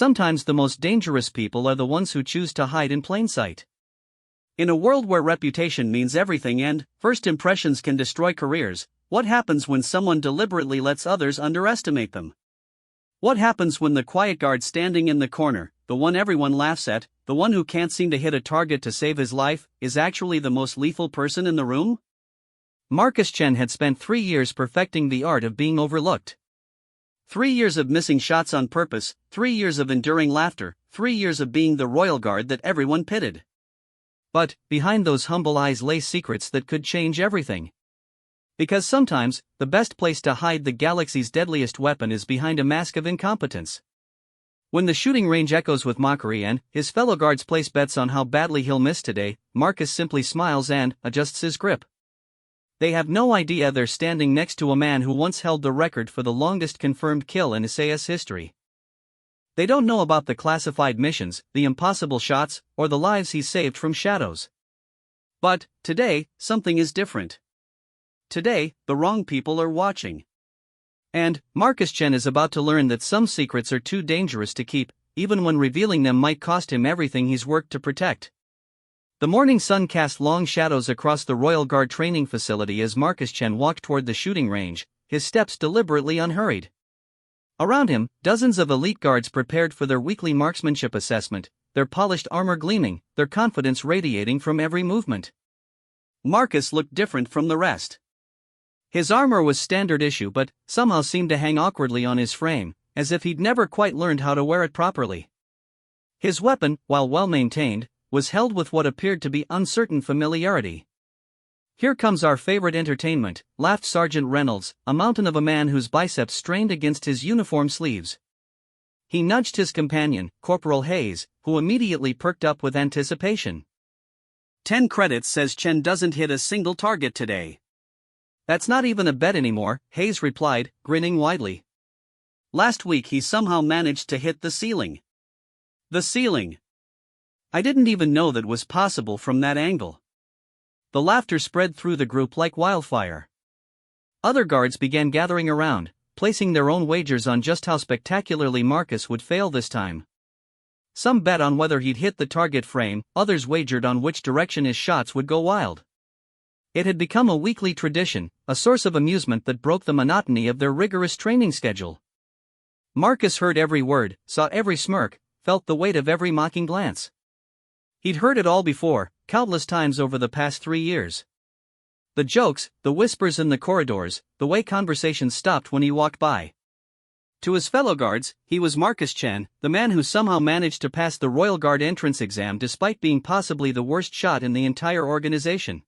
sometimes the most dangerous people are the ones who choose to hide in plain sight. In a world where reputation means everything and first impressions can destroy careers, what happens when someone deliberately lets others underestimate them? What happens when the quiet guard standing in the corner, the one everyone laughs at, the one who can't seem to hit a target to save his life, is actually the most lethal person in the room? Marcus Chen had spent 3 years perfecting the art of being overlooked. 3 years of missing shots on purpose, 3 years of enduring laughter, 3 years of being the royal guard that everyone pitied. But, behind those humble eyes lay secrets that could change everything. Because sometimes, the best place to hide the galaxy's deadliest weapon is behind a mask of incompetence. When the shooting range echoes with mockery and his fellow guards place bets on how badly he'll miss today, Marcus simply smiles and adjusts his grip. They have no idea they're standing next to a man who once held the record for the longest confirmed kill in SAS history. They don't know about the classified missions, the impossible shots, or the lives he's saved from shadows. But, today, something is different. Today, the wrong people are watching. And, Marcus Chen is about to learn that some secrets are too dangerous to keep, even when revealing them might cost him everything he's worked to protect. The morning sun cast long shadows across the Royal Guard training facility as Marcus Chen walked toward the shooting range, his steps deliberately unhurried. Around him, dozens of elite guards prepared for their weekly marksmanship assessment, their polished armor gleaming, their confidence radiating from every movement. Marcus looked different from the rest. His armor was standard issue but somehow seemed to hang awkwardly on his frame, as if he'd never quite learned how to wear it properly. His weapon, while well-maintained, was held with what appeared to be uncertain familiarity. "Here comes our favorite entertainment," laughed Sergeant Reynolds, a mountain of a man whose biceps strained against his uniform sleeves. He nudged his companion, Corporal Hayes, who immediately perked up with anticipation. 10 credits says Chen doesn't hit a single target today. "That's not even a bet anymore," Hayes replied, grinning widely. "Last week he somehow managed to hit the ceiling." "The ceiling? I didn't even know that was possible from that angle." The laughter spread through the group like wildfire. Other guards began gathering around, placing their own wagers on just how spectacularly Marcus would fail this time. Some bet on whether he'd hit the target frame, others wagered on which direction his shots would go wild. It had become a weekly tradition, a source of amusement that broke the monotony of their rigorous training schedule. Marcus heard every word, saw every smirk, felt the weight of every mocking glance. He'd heard it all before, countless times over the past 3 years. The jokes, the whispers in the corridors, the way conversations stopped when he walked by. To his fellow guards, he was Marcus Chen, the man who somehow managed to pass the Royal Guard entrance exam despite being possibly the worst shot in the entire organization.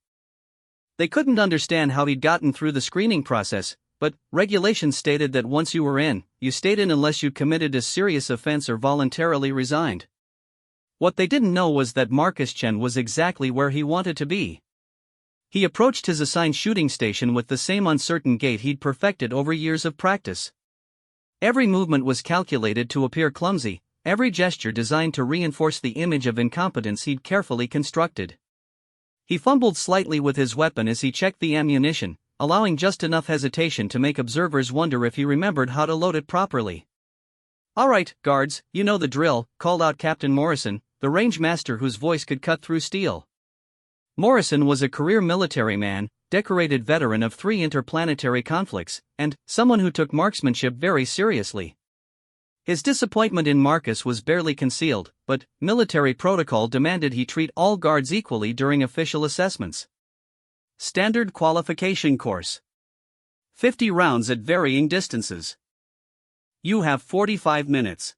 They couldn't understand how he'd gotten through the screening process, but regulations stated that once you were in, you stayed in unless you committed a serious offense or voluntarily resigned. What they didn't know was that Marcus Chen was exactly where he wanted to be. He approached his assigned shooting station with the same uncertain gait he'd perfected over years of practice. Every movement was calculated to appear clumsy, every gesture designed to reinforce the image of incompetence he'd carefully constructed. He fumbled slightly with his weapon as he checked the ammunition, allowing just enough hesitation to make observers wonder if he remembered how to load it properly. "All right, guards, you know the drill," called out Captain Morrison, the range master whose voice could cut through steel. Morrison was a career military man, decorated veteran of 3 interplanetary conflicts, and someone who took marksmanship very seriously. His disappointment in Marcus was barely concealed, but military protocol demanded he treat all guards equally during official assessments. Standard qualification course. 50 rounds at varying distances. You have 45 minutes.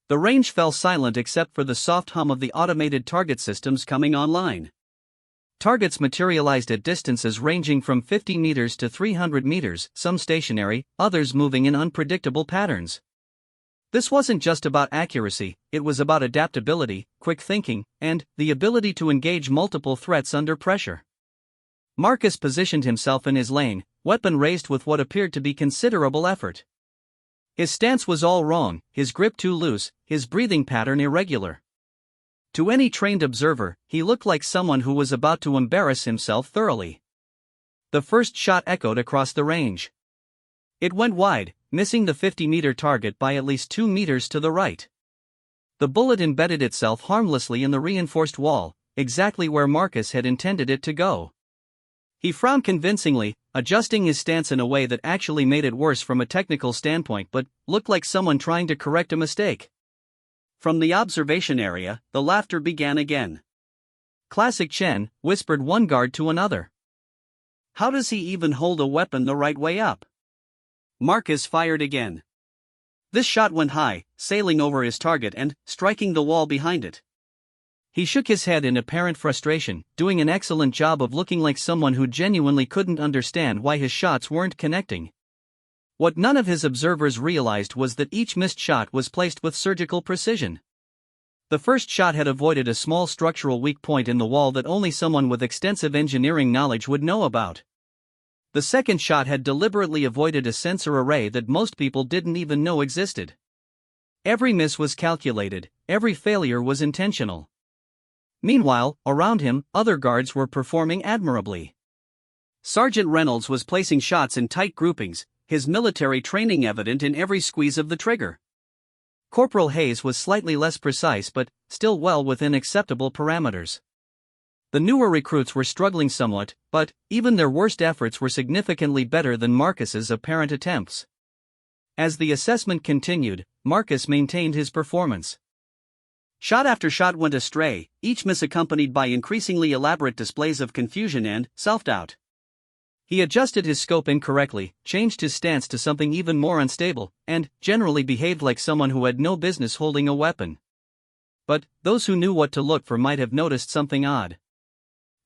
The range fell silent except for the soft hum of the automated target systems coming online. Targets materialized at distances ranging from 50 meters to 300 meters, some stationary, others moving in unpredictable patterns. This wasn't just about accuracy, it was about adaptability, quick thinking, and the ability to engage multiple threats under pressure. Marcus positioned himself in his lane, weapon raised with what appeared to be considerable effort. His stance was all wrong, his grip too loose, his breathing pattern irregular. To any trained observer, he looked like someone who was about to embarrass himself thoroughly. The first shot echoed across the range. It went wide, missing the 50-meter target by at least 2 meters to the right. The bullet embedded itself harmlessly in the reinforced wall, exactly where Marcus had intended it to go. He frowned convincingly, adjusting his stance in a way that actually made it worse from a technical standpoint but looked like someone trying to correct a mistake. From the observation area, the laughter began again. "Classic Chen," whispered one guard to another. "How does he even hold a weapon the right way up?" Marcus fired again. This shot went high, sailing over his target and striking the wall behind it. He shook his head in apparent frustration, doing an excellent job of looking like someone who genuinely couldn't understand why his shots weren't connecting. What none of his observers realized was that each missed shot was placed with surgical precision. The first shot had avoided a small structural weak point in the wall that only someone with extensive engineering knowledge would know about. The second shot had deliberately avoided a sensor array that most people didn't even know existed. Every miss was calculated, every failure was intentional. Meanwhile, around him, other guards were performing admirably. Sergeant Reynolds was placing shots in tight groupings, his military training evident in every squeeze of the trigger. Corporal Hayes was slightly less precise but still well within acceptable parameters. The newer recruits were struggling somewhat, but even their worst efforts were significantly better than Marcus's apparent attempts. As the assessment continued, Marcus maintained his performance. Shot after shot went astray, each miss accompanied by increasingly elaborate displays of confusion and self-doubt. He adjusted his scope incorrectly, changed his stance to something even more unstable, and generally behaved like someone who had no business holding a weapon. But those who knew what to look for might have noticed something odd.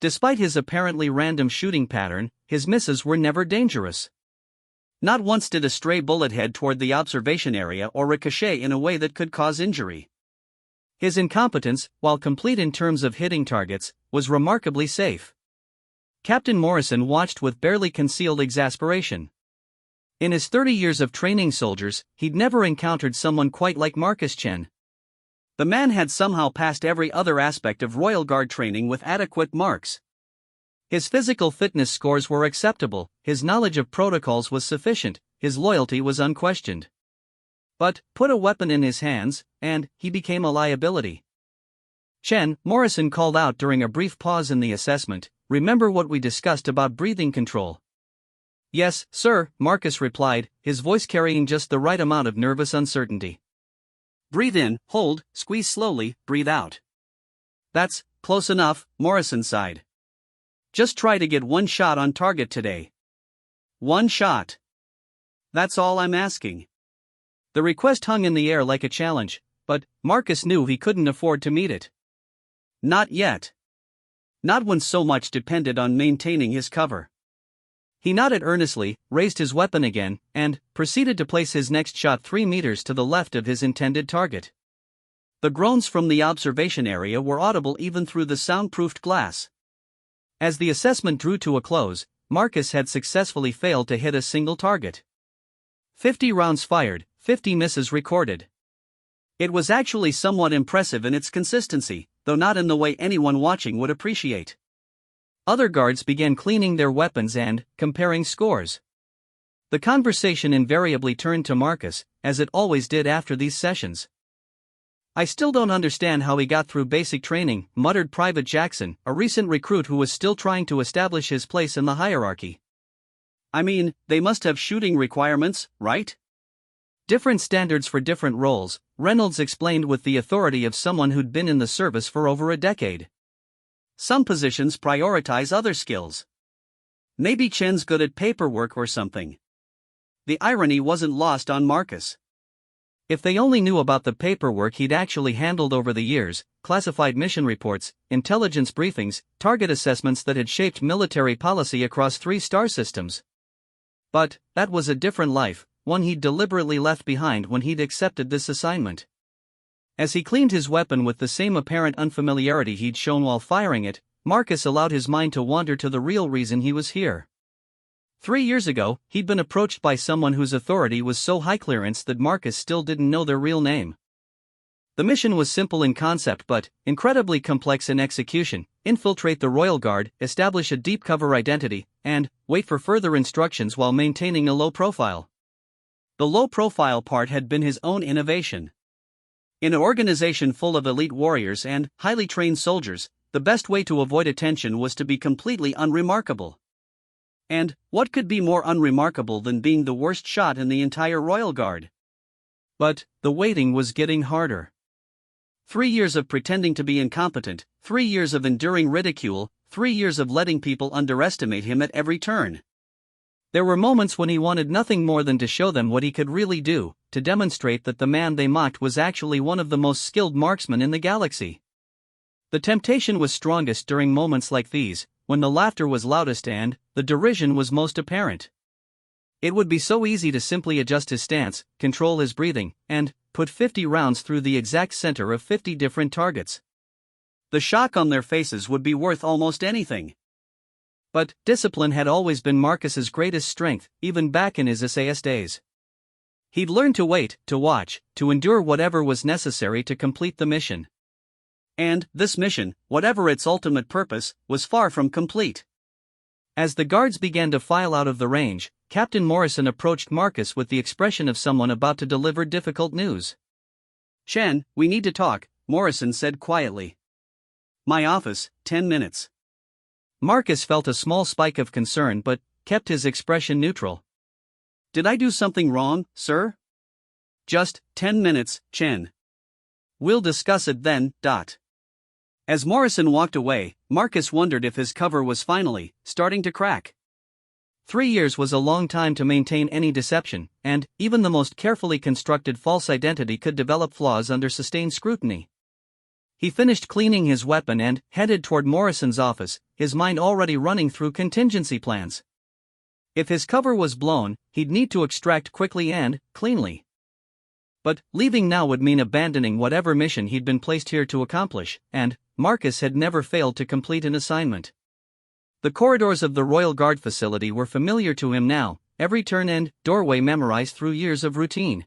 Despite his apparently random shooting pattern, his misses were never dangerous. Not once did a stray bullet head toward the observation area or ricochet in a way that could cause injury. His incompetence, while complete in terms of hitting targets, was remarkably safe. Captain Morrison watched with barely concealed exasperation. In his 30 years of training soldiers, he'd never encountered someone quite like Marcus Chen. The man had somehow passed every other aspect of Royal Guard training with adequate marks. His physical fitness scores were acceptable, his knowledge of protocols was sufficient, his loyalty was unquestioned. But put a weapon in his hands, and he became a liability. "Chen," Morrison called out during a brief pause in the assessment, "remember what we discussed about breathing control?" "Yes, sir," Marcus replied, his voice carrying just the right amount of nervous uncertainty. "Breathe in, hold, squeeze slowly, breathe out." "That's close enough," Morrison sighed. "Just try to get one shot on target today." "One shot. That's all I'm asking." The request hung in the air like a challenge, but Marcus knew he couldn't afford to meet it. Not yet. Not when so much depended on maintaining his cover. He nodded earnestly, raised his weapon again, and proceeded to place his next shot 3 meters to the left of his intended target. The groans from the observation area were audible even through the soundproofed glass. As the assessment drew to a close, Marcus had successfully failed to hit a single target. 50 rounds fired, 50 misses recorded. It was actually somewhat impressive in its consistency, though not in the way anyone watching would appreciate. Other guards began cleaning their weapons and comparing scores. The conversation invariably turned to Marcus, as it always did after these sessions. "I still don't understand how he got through basic training," muttered Private Jackson, a recent recruit who was still trying to establish his place in the hierarchy. "I mean, they must have shooting requirements, right?" "Different standards for different roles," Reynolds explained with the authority of someone who'd been in the service for over a decade. "Some positions prioritize other skills. Maybe Chen's good at paperwork or something." The irony wasn't lost on Marcus. If they only knew about the paperwork he'd actually handled over the years, classified mission reports, intelligence briefings, target assessments that had shaped military policy across 3 star systems. But that was a different life, one he'd deliberately left behind when he'd accepted this assignment. As he cleaned his weapon with the same apparent unfamiliarity he'd shown while firing it, Marcus allowed his mind to wander to the real reason he was here. 3 years ago, he'd been approached by someone whose authority was so high clearance that Marcus still didn't know their real name. The mission was simple in concept but incredibly complex in execution: infiltrate the Royal Guard, establish a deep cover identity, and wait for further instructions while maintaining a low profile. The low profile part had been his own innovation. In an organization full of elite warriors and highly trained soldiers, the best way to avoid attention was to be completely unremarkable. And what could be more unremarkable than being the worst shot in the entire royal guard? But the waiting was getting harder. 3 years of pretending to be incompetent, 3 years of enduring ridicule, 3 years of letting people underestimate him at every turn. There were moments when he wanted nothing more than to show them what he could really do, to demonstrate that the man they mocked was actually one of the most skilled marksmen in the galaxy. The temptation was strongest during moments like these, when the laughter was loudest and the derision was most apparent. It would be so easy to simply adjust his stance, control his breathing, and put 50 rounds through the exact center of 50 different targets. The shock on their faces would be worth almost anything. But discipline had always been Marcus's greatest strength, even back in his SAS days. He'd learned to wait, to watch, to endure whatever was necessary to complete the mission. And this mission, whatever its ultimate purpose, was far from complete. As the guards began to file out of the range, Captain Morrison approached Marcus with the expression of someone about to deliver difficult news. "Chen, we need to talk," Morrison said quietly. "My office, 10 minutes. Marcus felt a small spike of concern but kept his expression neutral. "Did I do something wrong, sir?" "Just 10 minutes, Chen. We'll discuss it then." As Morrison walked away, Marcus wondered if his cover was finally starting to crack. 3 years was a long time to maintain any deception, and even the most carefully constructed false identity could develop flaws under sustained scrutiny. He finished cleaning his weapon and headed toward Morrison's office, his mind already running through contingency plans. If his cover was blown, he'd need to extract quickly and cleanly. But leaving now would mean abandoning whatever mission he'd been placed here to accomplish, and Marcus had never failed to complete an assignment. The corridors of the Royal Guard facility were familiar to him now, every turn and doorway memorized through years of routine.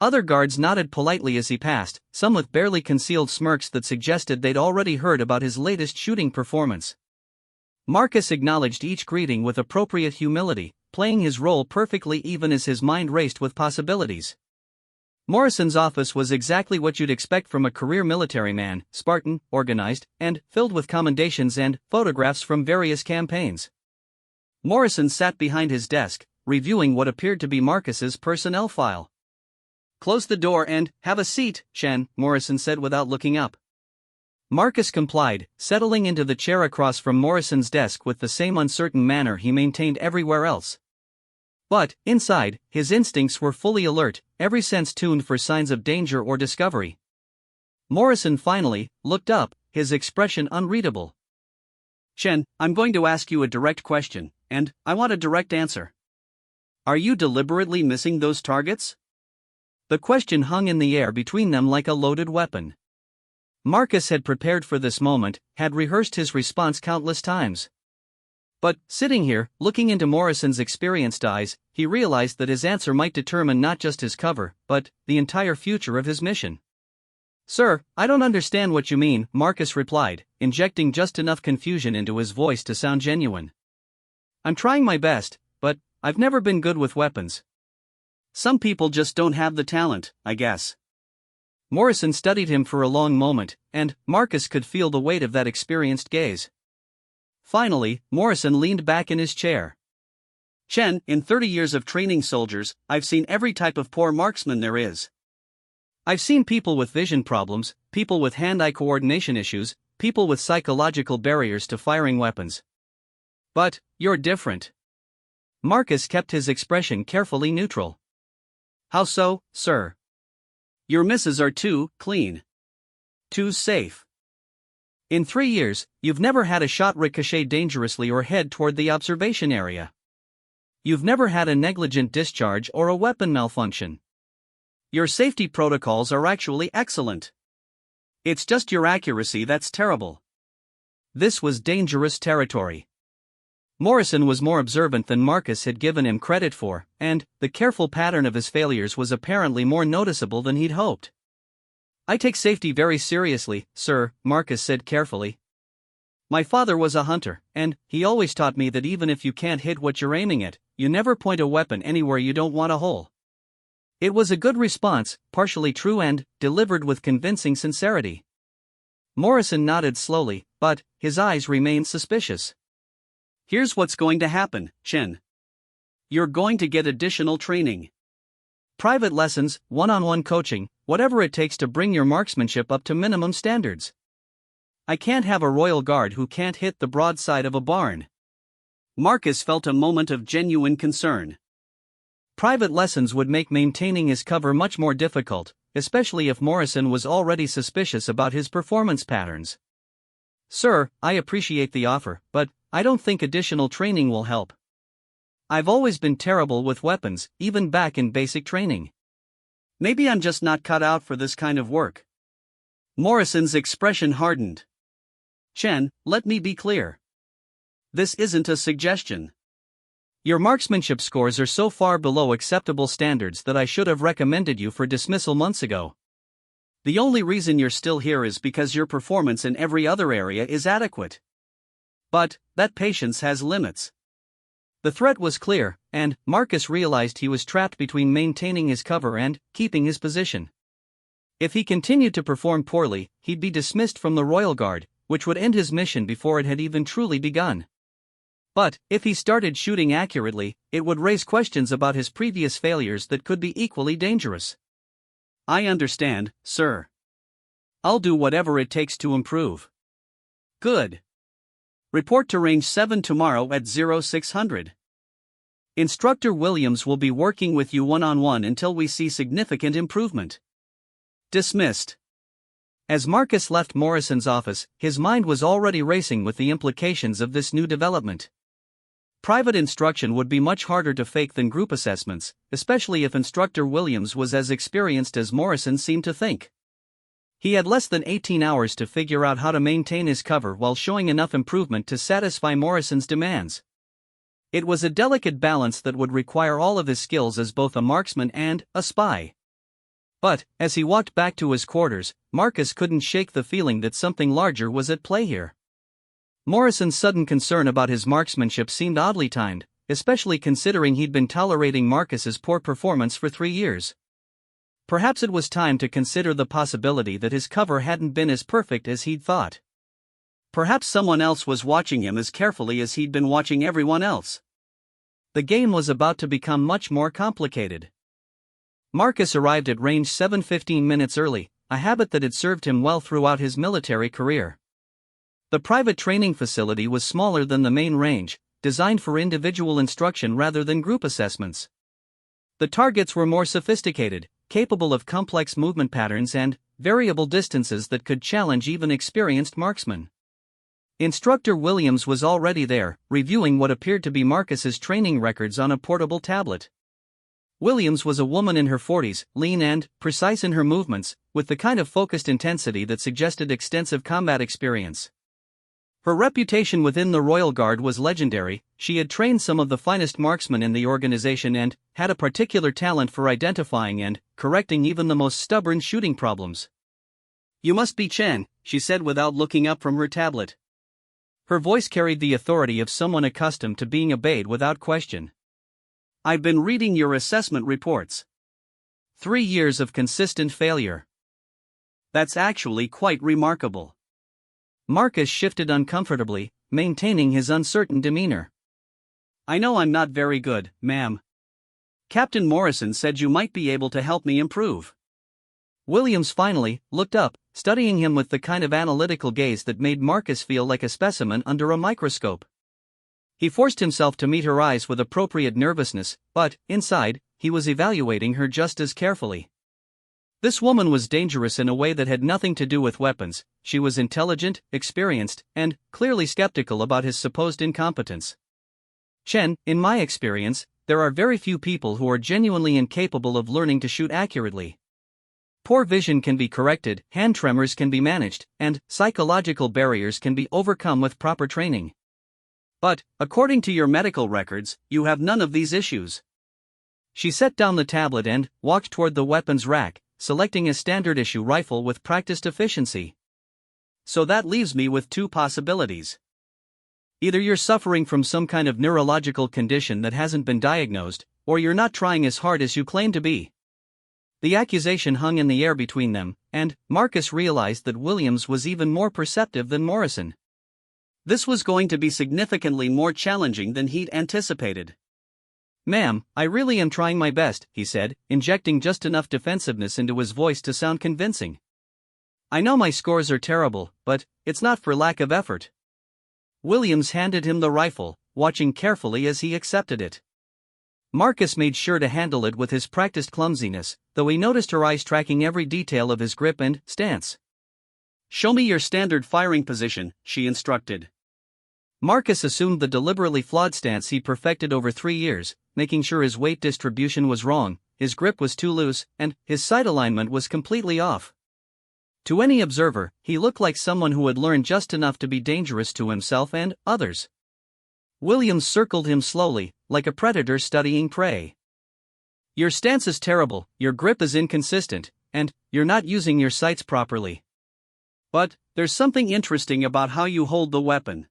Other guards nodded politely as he passed, some with barely concealed smirks that suggested they'd already heard about his latest shooting performance. Marcus acknowledged each greeting with appropriate humility, playing his role perfectly even as his mind raced with possibilities. Morrison's office was exactly what you'd expect from a career military man, Spartan, organized, and filled with commendations and photographs from various campaigns. Morrison sat behind his desk, reviewing what appeared to be Marcus's personnel file. "Close the door and have a seat, Chen," Morrison said without looking up. Marcus complied, settling into the chair across from Morrison's desk with the same uncertain manner he maintained everywhere else. But, inside, his instincts were fully alert, every sense tuned for signs of danger or discovery. Morrison finally looked up, his expression unreadable. "Chen, I'm going to ask you a direct question, and I want a direct answer. Are you deliberately missing those targets?" The question hung in the air between them like a loaded weapon. Marcus had prepared for this moment, had rehearsed his response countless times. But, sitting here, looking into Morrison's experienced eyes, he realized that his answer might determine not just his cover, but the entire future of his mission. "Sir, I don't understand what you mean," Marcus replied, injecting just enough confusion into his voice to sound genuine. "I'm trying my best, but I've never been good with weapons. Some people just don't have the talent, I guess." Morrison studied him for a long moment, and Marcus could feel the weight of that experienced gaze. Finally, Morrison leaned back in his chair. "Chen, in 30 years of training soldiers, I've seen every type of poor marksman there is. I've seen people with vision problems, people with hand-eye coordination issues, people with psychological barriers to firing weapons. But you're different." Marcus kept his expression carefully neutral. "How so, sir?" "Your misses are too clean. Too safe. In 3 years, you've never had a shot ricochet dangerously or head toward the observation area. You've never had a negligent discharge or a weapon malfunction. Your safety protocols are actually excellent. It's just your accuracy that's terrible." This was dangerous territory. Morrison was more observant than Marcus had given him credit for, and the careful pattern of his failures was apparently more noticeable than he'd hoped. "I take safety very seriously, sir," Marcus said carefully. "My father was a hunter, and he always taught me that even if you can't hit what you're aiming at, you never point a weapon anywhere you don't want a hole. It was a good response, partially true and delivered with convincing sincerity. Morrison nodded slowly, but his eyes remained suspicious. Here's what's going to happen, Chen. You're going to get additional training. Private lessons, one-on-one coaching, whatever it takes to bring your marksmanship up to minimum standards. I can't have a royal guard who can't hit the broadside of a barn. Marcus felt a moment of genuine concern. Private lessons would make maintaining his cover much more difficult, especially if Morrison was already suspicious about his performance patterns. Sir, I appreciate the offer, but I don't think additional training will help. I've always been terrible with weapons, even back in basic training. Maybe I'm just not cut out for this kind of work. Morrison's expression hardened. Chen, let me be clear. This isn't a suggestion. Your marksmanship scores are so far below acceptable standards that I should have recommended you for dismissal months ago. The only reason you're still here is because your performance in every other area is adequate. But that patience has limits. The threat was clear, and Marcus realized he was trapped between maintaining his cover and keeping his position. If he continued to perform poorly, he'd be dismissed from the Royal Guard, which would end his mission before it had even truly begun. But if he started shooting accurately, it would raise questions about his previous failures that could be equally dangerous. I understand, sir. I'll do whatever it takes to improve. Good. Report to Range 7 tomorrow at 0600. Instructor Williams will be working with you one-on-one until we see significant improvement. Dismissed. As Marcus left Morrison's office, his mind was already racing with the implications of this new development. Private instruction would be much harder to fake than group assessments, especially if Instructor Williams was as experienced as Morrison seemed to think. He had less than 18 hours to figure out how to maintain his cover while showing enough improvement to satisfy Morrison's demands. It was a delicate balance that would require all of his skills as both a marksman and a spy. But, as he walked back to his quarters, Marcus couldn't shake the feeling that something larger was at play here. Morrison's sudden concern about his marksmanship seemed oddly timed, especially considering he'd been tolerating Marcus's poor performance for 3 years. Perhaps it was time to consider the possibility that his cover hadn't been as perfect as he'd thought. Perhaps someone else was watching him as carefully as he'd been watching everyone else. The game was about to become much more complicated. Marcus arrived at Range 7 15 minutes early, a habit that had served him well throughout his military career. The private training facility was smaller than the main range, designed for individual instruction rather than group assessments. The targets were more sophisticated, capable of complex movement patterns and variable distances that could challenge even experienced marksmen. Instructor Williams was already there, reviewing what appeared to be Marcus's training records on a portable tablet. Williams was a woman in her 40s, lean and precise in her movements, with the kind of focused intensity that suggested extensive combat experience. Her reputation within the Royal Guard was legendary. She had trained some of the finest marksmen in the organization and had a particular talent for identifying and correcting even the most stubborn shooting problems. "You must be Chen," she said without looking up from her tablet. Her voice carried the authority of someone accustomed to being obeyed without question. "I've been reading your assessment reports. 3 years of consistent failure. That's actually quite remarkable." Marcus shifted uncomfortably, maintaining his uncertain demeanor. "I know I'm not very good, ma'am. Captain Morrison said you might be able to help me improve." Williams finally looked up, studying him with the kind of analytical gaze that made Marcus feel like a specimen under a microscope. He forced himself to meet her eyes with appropriate nervousness, but, inside, he was evaluating her just as carefully. This woman was dangerous in a way that had nothing to do with weapons. She was intelligent, experienced, and clearly skeptical about his supposed incompetence. "Chen, in my experience, there are very few people who are genuinely incapable of learning to shoot accurately. Poor vision can be corrected, hand tremors can be managed, and psychological barriers can be overcome with proper training. But, according to your medical records, you have none of these issues." She set down the tablet and walked toward the weapons rack, selecting a standard-issue rifle with practiced efficiency. "So that leaves me with 2 possibilities. Either you're suffering from some kind of neurological condition that hasn't been diagnosed, or you're not trying as hard as you claim to be. The accusation hung in the air between them, and Marcus realized that Williams was even more perceptive than Morrison. This was going to be significantly more challenging than he'd anticipated. "Ma'am, I really am trying my best," he said, injecting just enough defensiveness into his voice to sound convincing. "I know my scores are terrible, but it's not for lack of effort." Williams handed him the rifle, watching carefully as he accepted it. Marcus made sure to handle it with his practiced clumsiness, though he noticed her eyes tracking every detail of his grip and stance. "Show me your standard firing position," she instructed. Marcus assumed the deliberately flawed stance he'd perfected over 3 years, making sure his weight distribution was wrong, his grip was too loose, and his sight alignment was completely off. To any observer, he looked like someone who had learned just enough to be dangerous to himself and others. Williams circled him slowly, like a predator studying prey. "Your stance is terrible, your grip is inconsistent, and you're not using your sights properly. But there's something interesting about how you hold the weapon."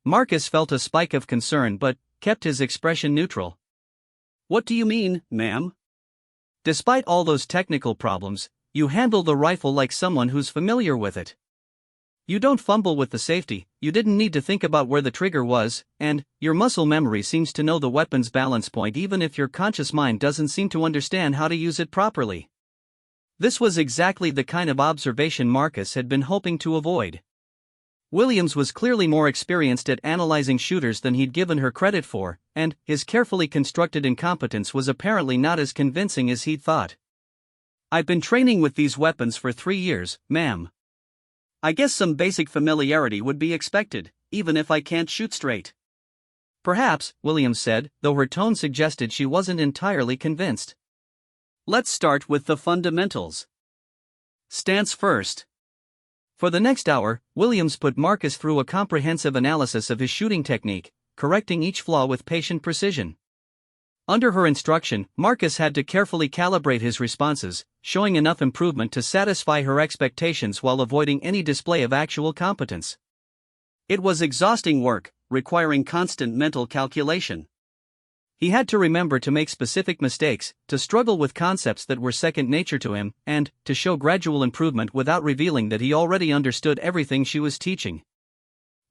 Marcus felt a spike of concern but kept his expression neutral. "What do you mean, ma'am?" "Despite all those technical problems, you handle the rifle like someone who's familiar with it. You don't fumble with the safety, you didn't need to think about where the trigger was, and your muscle memory seems to know the weapon's balance point even if your conscious mind doesn't seem to understand how to use it properly." This was exactly the kind of observation Marcus had been hoping to avoid. Williams was clearly more experienced at analyzing shooters than he'd given her credit for, and his carefully constructed incompetence was apparently not as convincing as he'd thought. "I've been training with these weapons for 3 years, ma'am. I guess some basic familiarity would be expected, even if I can't shoot straight." "Perhaps," Williams said, though her tone suggested she wasn't entirely convinced. "Let's start with the fundamentals. Stance first." For the next hour, Williams put Marcus through a comprehensive analysis of his shooting technique, correcting each flaw with patient precision. Under her instruction, Marcus had to carefully calibrate his responses, showing enough improvement to satisfy her expectations while avoiding any display of actual competence. It was exhausting work, requiring constant mental calculation. He had to remember to make specific mistakes, to struggle with concepts that were second nature to him, and to show gradual improvement without revealing that he already understood everything she was teaching.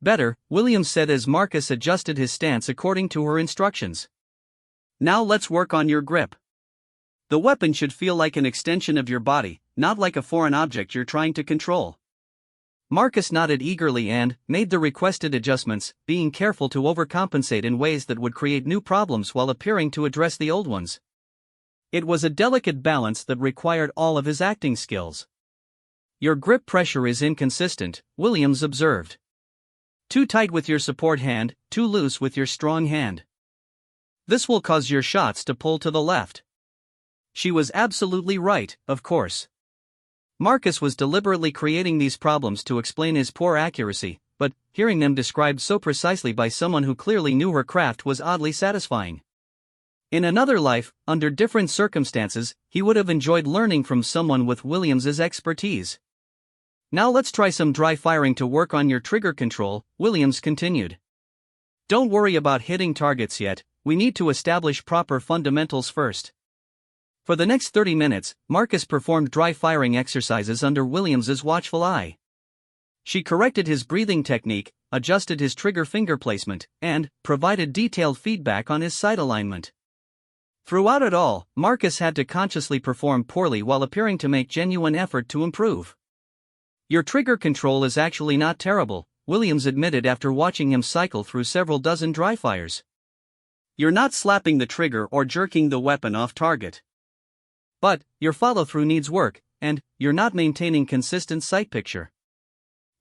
"Better," Williams said as Marcus adjusted his stance according to her instructions. "Now let's work on your grip. The weapon should feel like an extension of your body, not like a foreign object you're trying to control." Marcus nodded eagerly and made the requested adjustments, being careful to overcompensate in ways that would create new problems while appearing to address the old ones. It was a delicate balance that required all of his acting skills. "Your grip pressure is inconsistent," Williams observed. "Too tight with your support hand, too loose with your strong hand. This will cause your shots to pull to the left." She was absolutely right, of course. Marcus was deliberately creating these problems to explain his poor accuracy, but hearing them described so precisely by someone who clearly knew her craft was oddly satisfying. In another life, under different circumstances, he would have enjoyed learning from someone with Williams's expertise. "Now let's try some dry firing to work on your trigger control," Williams continued. "Don't worry about hitting targets yet, we need to establish proper fundamentals first." For the next 30 minutes, Marcus performed dry firing exercises under Williams's watchful eye. She corrected his breathing technique, adjusted his trigger finger placement, and provided detailed feedback on his sight alignment. Throughout it all, Marcus had to consciously perform poorly while appearing to make genuine effort to improve. "Your trigger control is actually not terrible," Williams admitted after watching him cycle through several dozen dry fires. "You're not slapping the trigger or jerking the weapon off target. But your follow-through needs work, and you're not maintaining consistent sight picture."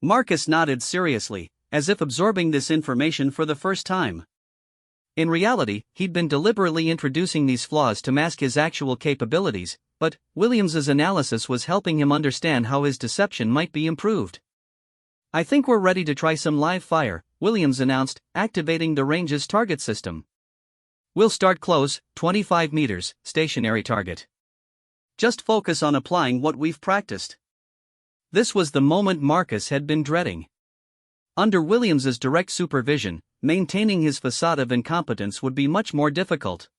Marcus nodded seriously, as if absorbing this information for the first time. In reality, he'd been deliberately introducing these flaws to mask his actual capabilities, but Williams's analysis was helping him understand how his deception might be improved. "I think we're ready to try some live fire," Williams announced, activating the range's target system. "We'll start close, 25 meters, stationary target. Just focus on applying what we've practiced." This was the moment Marcus had been dreading. Under Williams's direct supervision, maintaining his facade of incompetence would be much more difficult.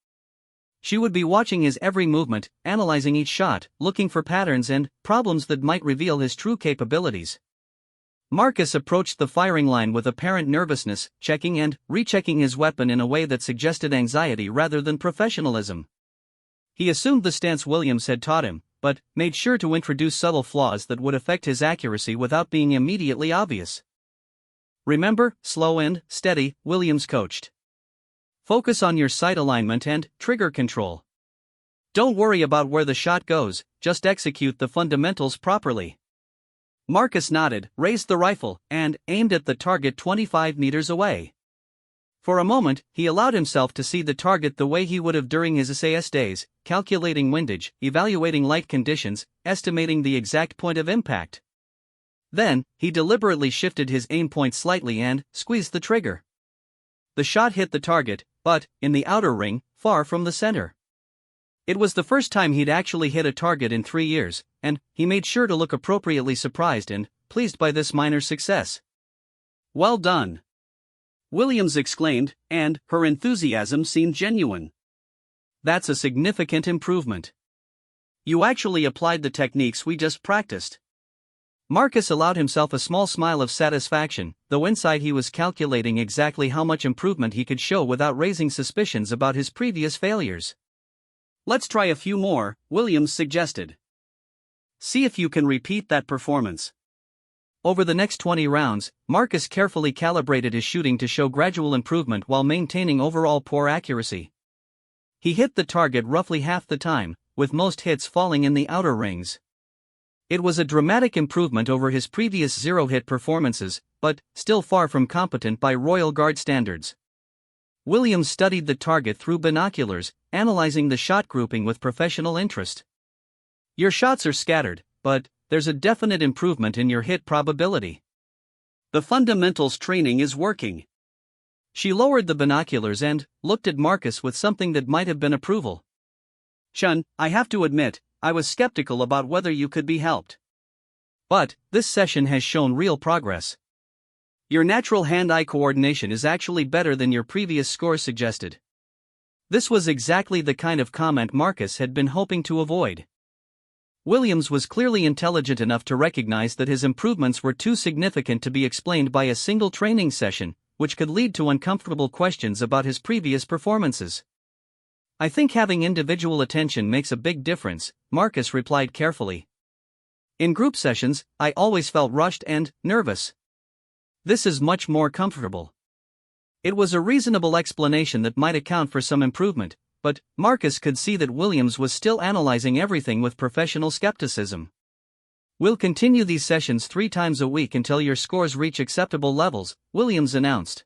She would be watching his every movement, analyzing each shot, looking for patterns and problems that might reveal his true capabilities. Marcus approached the firing line with apparent nervousness, checking and rechecking his weapon in a way that suggested anxiety rather than professionalism. He assumed the stance Williams had taught him, but made sure to introduce subtle flaws that would affect his accuracy without being immediately obvious. Remember, slow and steady, Williams coached. Focus on your sight alignment and trigger control. Don't worry about where the shot goes, just execute the fundamentals properly. Marcus nodded, raised the rifle, and aimed at the target 25 meters away. For a moment, he allowed himself to see the target the way he would have during his SAS days, calculating windage, evaluating light conditions, estimating the exact point of impact. Then, he deliberately shifted his aim point slightly and squeezed the trigger. The shot hit the target, but in the outer ring, far from the center. It was the first time he'd actually hit a target in 3 years, and he made sure to look appropriately surprised and pleased by this minor success. "Well done!" Williams exclaimed, and her enthusiasm seemed genuine. "That's a significant improvement. You actually applied the techniques we just practiced." Marcus allowed himself a small smile of satisfaction, though inside he was calculating exactly how much improvement he could show without raising suspicions about his previous failures. "Let's try a few more," Williams suggested. "See if you can repeat that performance." Over the next 20 rounds, Marcus carefully calibrated his shooting to show gradual improvement while maintaining overall poor accuracy. He hit the target roughly half the time, with most hits falling in the outer rings. It was a dramatic improvement over his previous zero-hit performances, but still far from competent by Royal Guard standards. Williams studied the target through binoculars, analyzing the shot grouping with professional interest. "Your shots are scattered, but there's a definite improvement in your hit probability. The fundamentals training is working." She lowered the binoculars and looked at Marcus with something that might have been approval. "Chun, I have to admit, I was skeptical about whether you could be helped. But this session has shown real progress. Your natural hand-eye coordination is actually better than your previous scores suggested." This was exactly the kind of comment Marcus had been hoping to avoid. Williams was clearly intelligent enough to recognize that his improvements were too significant to be explained by a single training session, which could lead to uncomfortable questions about his previous performances. "I think having individual attention makes a big difference," Marcus replied carefully. "In group sessions, I always felt rushed and nervous. This is much more comfortable." It was a reasonable explanation that might account for some improvement, but Marcus could see that Williams was still analyzing everything with professional skepticism. "We'll continue these sessions 3 times a week until your scores reach acceptable levels," Williams announced.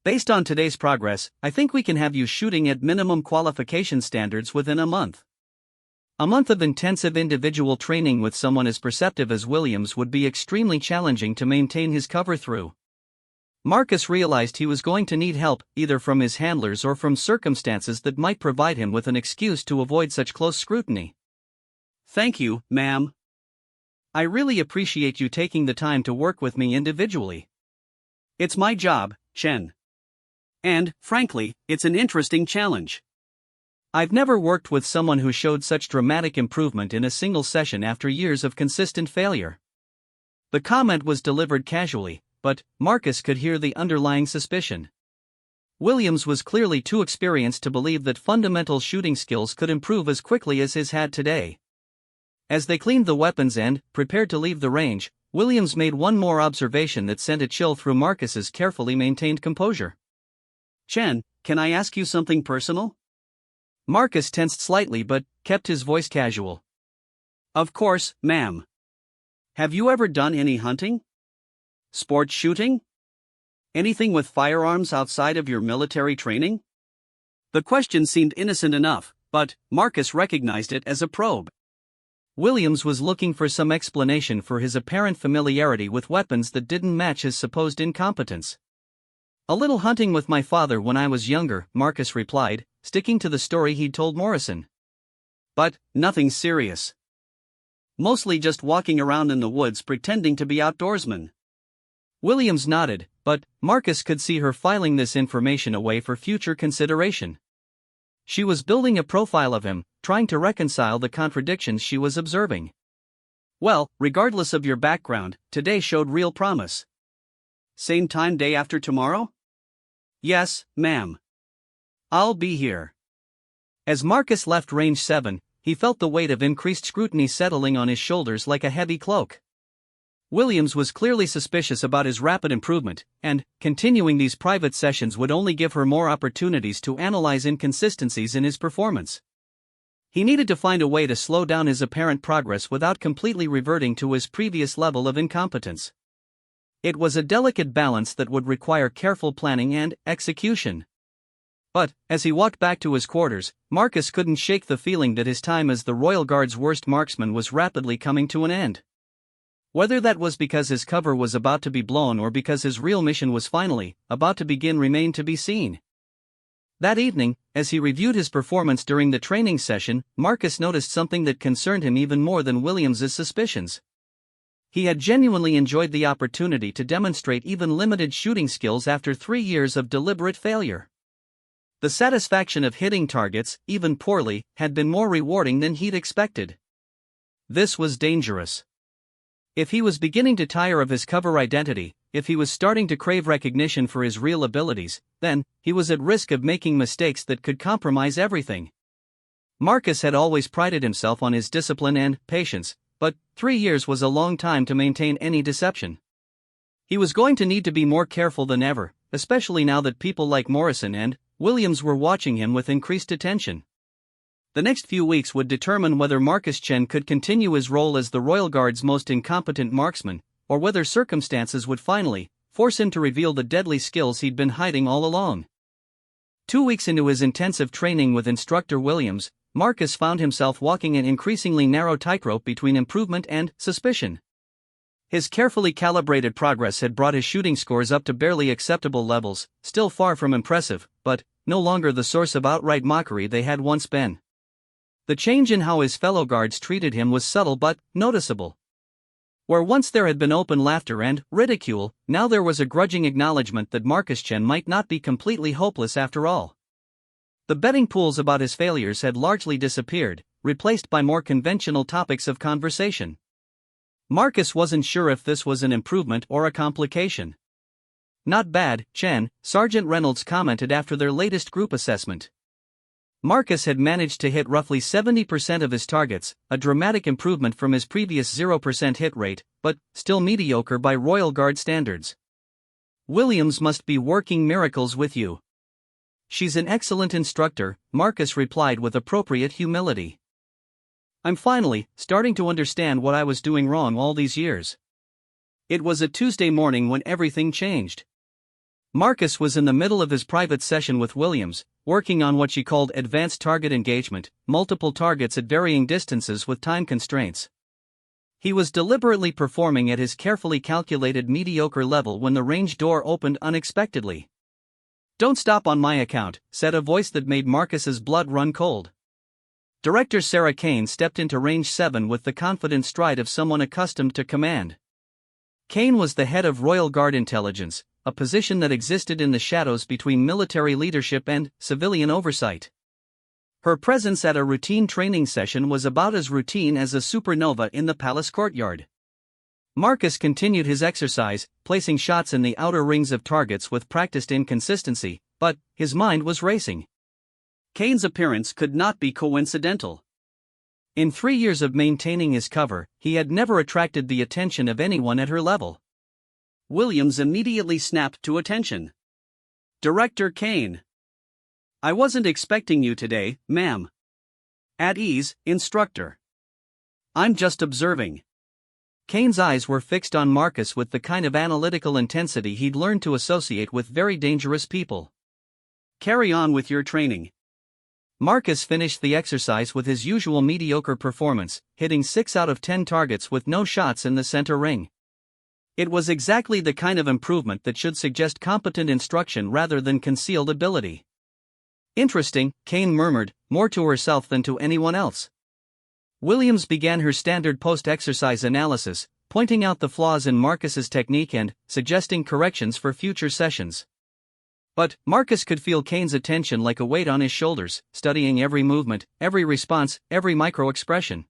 "Based on today's progress, I think we can have you shooting at minimum qualification standards within a month." A month of intensive individual training with someone as perceptive as Williams would be extremely challenging to maintain his cover through. Marcus realized he was going to need help, either from his handlers or from circumstances that might provide him with an excuse to avoid such close scrutiny. "Thank you, ma'am. I really appreciate you taking the time to work with me individually. It's my job, Chen. And, frankly, it's an interesting challenge. I've never worked with someone who showed such dramatic improvement in a single session after years of consistent failure." The comment was delivered casually, but Marcus could hear the underlying suspicion. Williams was clearly too experienced to believe that fundamental shooting skills could improve as quickly as his had today. As they cleaned the weapons and prepared to leave the range, Williams made one more observation that sent a chill through Marcus's carefully maintained composure. "Chen, can I ask you something personal?" Marcus tensed slightly but kept his voice casual. "Of course, ma'am. Have you ever done any hunting? Sports shooting? Anything with firearms outside of your military training?" The question seemed innocent enough, but Marcus recognized it as a probe. Williams was looking for some explanation for his apparent familiarity with weapons that didn't match his supposed incompetence. "A little hunting with my father when I was younger," Marcus replied, sticking to the story he'd told Morrison. "But nothing serious. Mostly just walking around in the woods pretending to be outdoorsmen." Williams nodded, but Marcus could see her filing this information away for future consideration. She was building a profile of him, trying to reconcile the contradictions she was observing. Well, regardless of your background, today showed real promise. Same time day after tomorrow? Yes, ma'am. I'll be here. As Marcus left Range 7, he felt the weight of increased scrutiny settling on his shoulders like a heavy cloak. Williams was clearly suspicious about his rapid improvement, and continuing these private sessions would only give her more opportunities to analyze inconsistencies in his performance. He needed to find a way to slow down his apparent progress without completely reverting to his previous level of incompetence. It was a delicate balance that would require careful planning and execution. But, as he walked back to his quarters, Marcus couldn't shake the feeling that his time as the Royal Guard's worst marksman was rapidly coming to an end. Whether that was because his cover was about to be blown or because his real mission was finally about to begin remained to be seen. That evening, as he reviewed his performance during the training session, Marcus noticed something that concerned him even more than Williams's suspicions. He had genuinely enjoyed the opportunity to demonstrate even limited shooting skills after 3 years of deliberate failure. The satisfaction of hitting targets, even poorly, had been more rewarding than he'd expected. This was dangerous. If he was beginning to tire of his cover identity, if he was starting to crave recognition for his real abilities, then he was at risk of making mistakes that could compromise everything. Marcus had always prided himself on his discipline and patience, but 3 years was a long time to maintain any deception. He was going to need to be more careful than ever, especially now that people like Morrison and Williams were watching him with increased attention. The next few weeks would determine whether Marcus Chen could continue his role as the Royal Guard's most incompetent marksman, or whether circumstances would finally force him to reveal the deadly skills he'd been hiding all along. 2 weeks into his intensive training with instructor Williams, Marcus found himself walking an increasingly narrow tightrope between improvement and suspicion. His carefully calibrated progress had brought his shooting scores up to barely acceptable levels, still far from impressive, but no longer the source of outright mockery they had once been. The change in how his fellow guards treated him was subtle but noticeable. Where once there had been open laughter and ridicule, now there was a grudging acknowledgement that Marcus Chen might not be completely hopeless after all. The betting pools about his failures had largely disappeared, replaced by more conventional topics of conversation. Marcus wasn't sure if this was an improvement or a complication. "Not bad, Chen," Sergeant Reynolds commented after their latest group assessment. Marcus had managed to hit roughly 70% of his targets, a dramatic improvement from his previous 0% hit rate, but still mediocre by Royal Guard standards. "Williams must be working miracles with you." "She's an excellent instructor," Marcus replied with appropriate humility. "I'm finally starting to understand what I was doing wrong all these years." It was a Tuesday morning when everything changed. Marcus was in the middle of his private session with Williams, working on what she called advanced target engagement, multiple targets at varying distances with time constraints. He was deliberately performing at his carefully calculated mediocre level when the range door opened unexpectedly. "Don't stop on my account," said a voice that made Marcus's blood run cold. Director Sarah Kane stepped into Range 7 with the confident stride of someone accustomed to command. Kane was the head of Royal Guard Intelligence, a position that existed in the shadows between military leadership and civilian oversight. Her presence at a routine training session was about as routine as a supernova in the palace courtyard. Marcus continued his exercise, placing shots in the outer rings of targets with practiced inconsistency, but his mind was racing. Kane's appearance could not be coincidental. In 3 years of maintaining his cover, he had never attracted the attention of anyone at her level. Williams immediately snapped to attention. "Director Kane. I wasn't expecting you today, ma'am." "At ease, instructor. I'm just observing." Kane's eyes were fixed on Marcus with the kind of analytical intensity he'd learned to associate with very dangerous people. "Carry on with your training." Marcus finished the exercise with his usual mediocre performance, hitting 6 out of 10 targets with no shots in the center ring. It was exactly the kind of improvement that should suggest competent instruction rather than concealed ability. "Interesting," Kane murmured, more to herself than to anyone else. Williams began her standard post-exercise analysis, pointing out the flaws in Marcus's technique and suggesting corrections for future sessions. But Marcus could feel Kane's attention like a weight on his shoulders, studying every movement, every response, every micro-expression.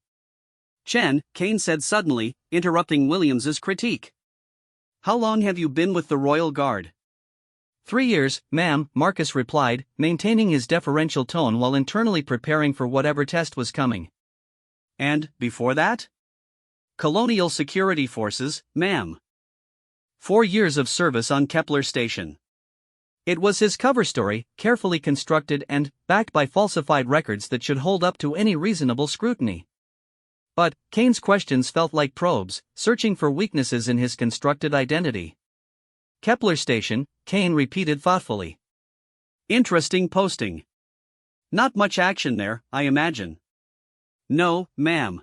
"Chen," Kane said suddenly, interrupting Williams's critique. "How long have you been with the Royal Guard?" 3 years, ma'am, Marcus replied, maintaining his deferential tone while internally preparing for whatever test was coming. "And, before that?" "Colonial Security Forces, ma'am." 4 years of service on Kepler Station. It was his cover story, carefully constructed and backed by falsified records that should hold up to any reasonable scrutiny. But Kane's questions felt like probes, searching for weaknesses in his constructed identity. "Kepler Station," Kane repeated thoughtfully. "Interesting posting. Not much action there, I imagine." "No, ma'am.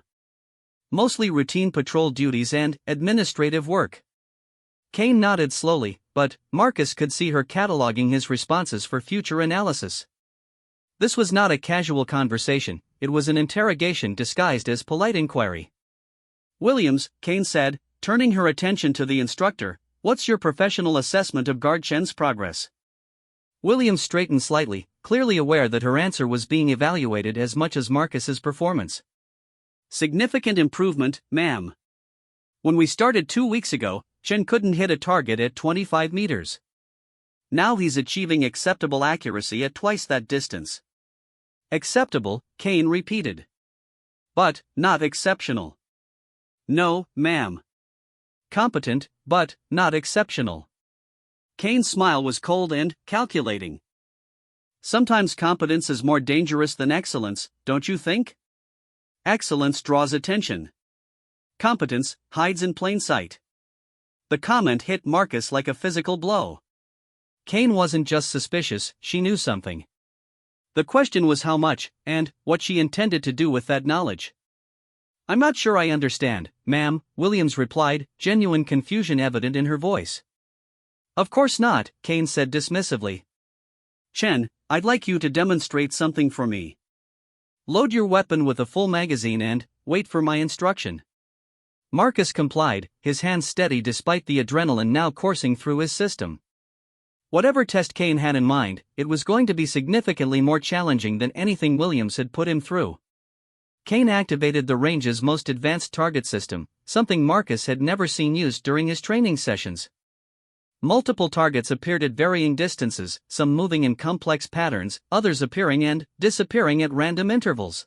Mostly routine patrol duties and administrative work." Kane nodded slowly, but Marcus could see her cataloging his responses for future analysis. This was not a casual conversation, it was an interrogation disguised as polite inquiry. "Williams," Kane said, turning her attention to the instructor, "what's your professional assessment of Guard Chen's progress?" Williams straightened slightly, clearly aware that her answer was being evaluated as much as Marcus's performance. "Significant improvement, ma'am. When we started 2 weeks ago, Chen couldn't hit a target at 25 meters. Now he's achieving acceptable accuracy at twice that distance." "Acceptable," Kane repeated. "But not exceptional." "No, ma'am. Competent, but not exceptional." Kane's smile was cold and calculating. "Sometimes competence is more dangerous than excellence, don't you think? Excellence draws attention. Competence hides in plain sight." The comment hit Marcus like a physical blow. Kane wasn't just suspicious, she knew something. The question was how much, and what she intended to do with that knowledge. "I'm not sure I understand, ma'am," Williams replied, genuine confusion evident in her voice. "Of course not," Kane said dismissively. "Chen, I'd like you to demonstrate something for me. Load your weapon with a full magazine and wait for my instruction." Marcus complied, his hands steady despite the adrenaline now coursing through his system. Whatever test Kane had in mind, it was going to be significantly more challenging than anything Williams had put him through. Kane activated the range's most advanced target system, something Marcus had never seen used during his training sessions. Multiple targets appeared at varying distances, some moving in complex patterns, others appearing and disappearing at random intervals.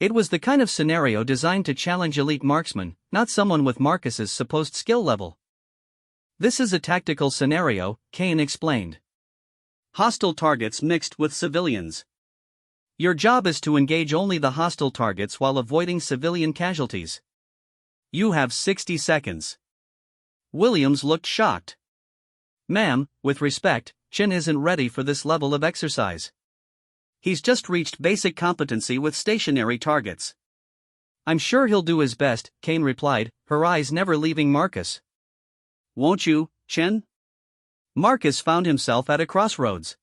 It was the kind of scenario designed to challenge elite marksmen, not someone with Marcus's supposed skill level. "This is a tactical scenario," Kane explained. "Hostile targets mixed with civilians. Your job is to engage only the hostile targets while avoiding civilian casualties. You have 60 seconds. Williams looked shocked. "Ma'am, with respect, Chen isn't ready for this level of exercise. He's just reached basic competency with stationary targets." "I'm sure he'll do his best," Kane replied, her eyes never leaving Marcus. "Won't you, Chen?" Marcus found himself at a crossroads.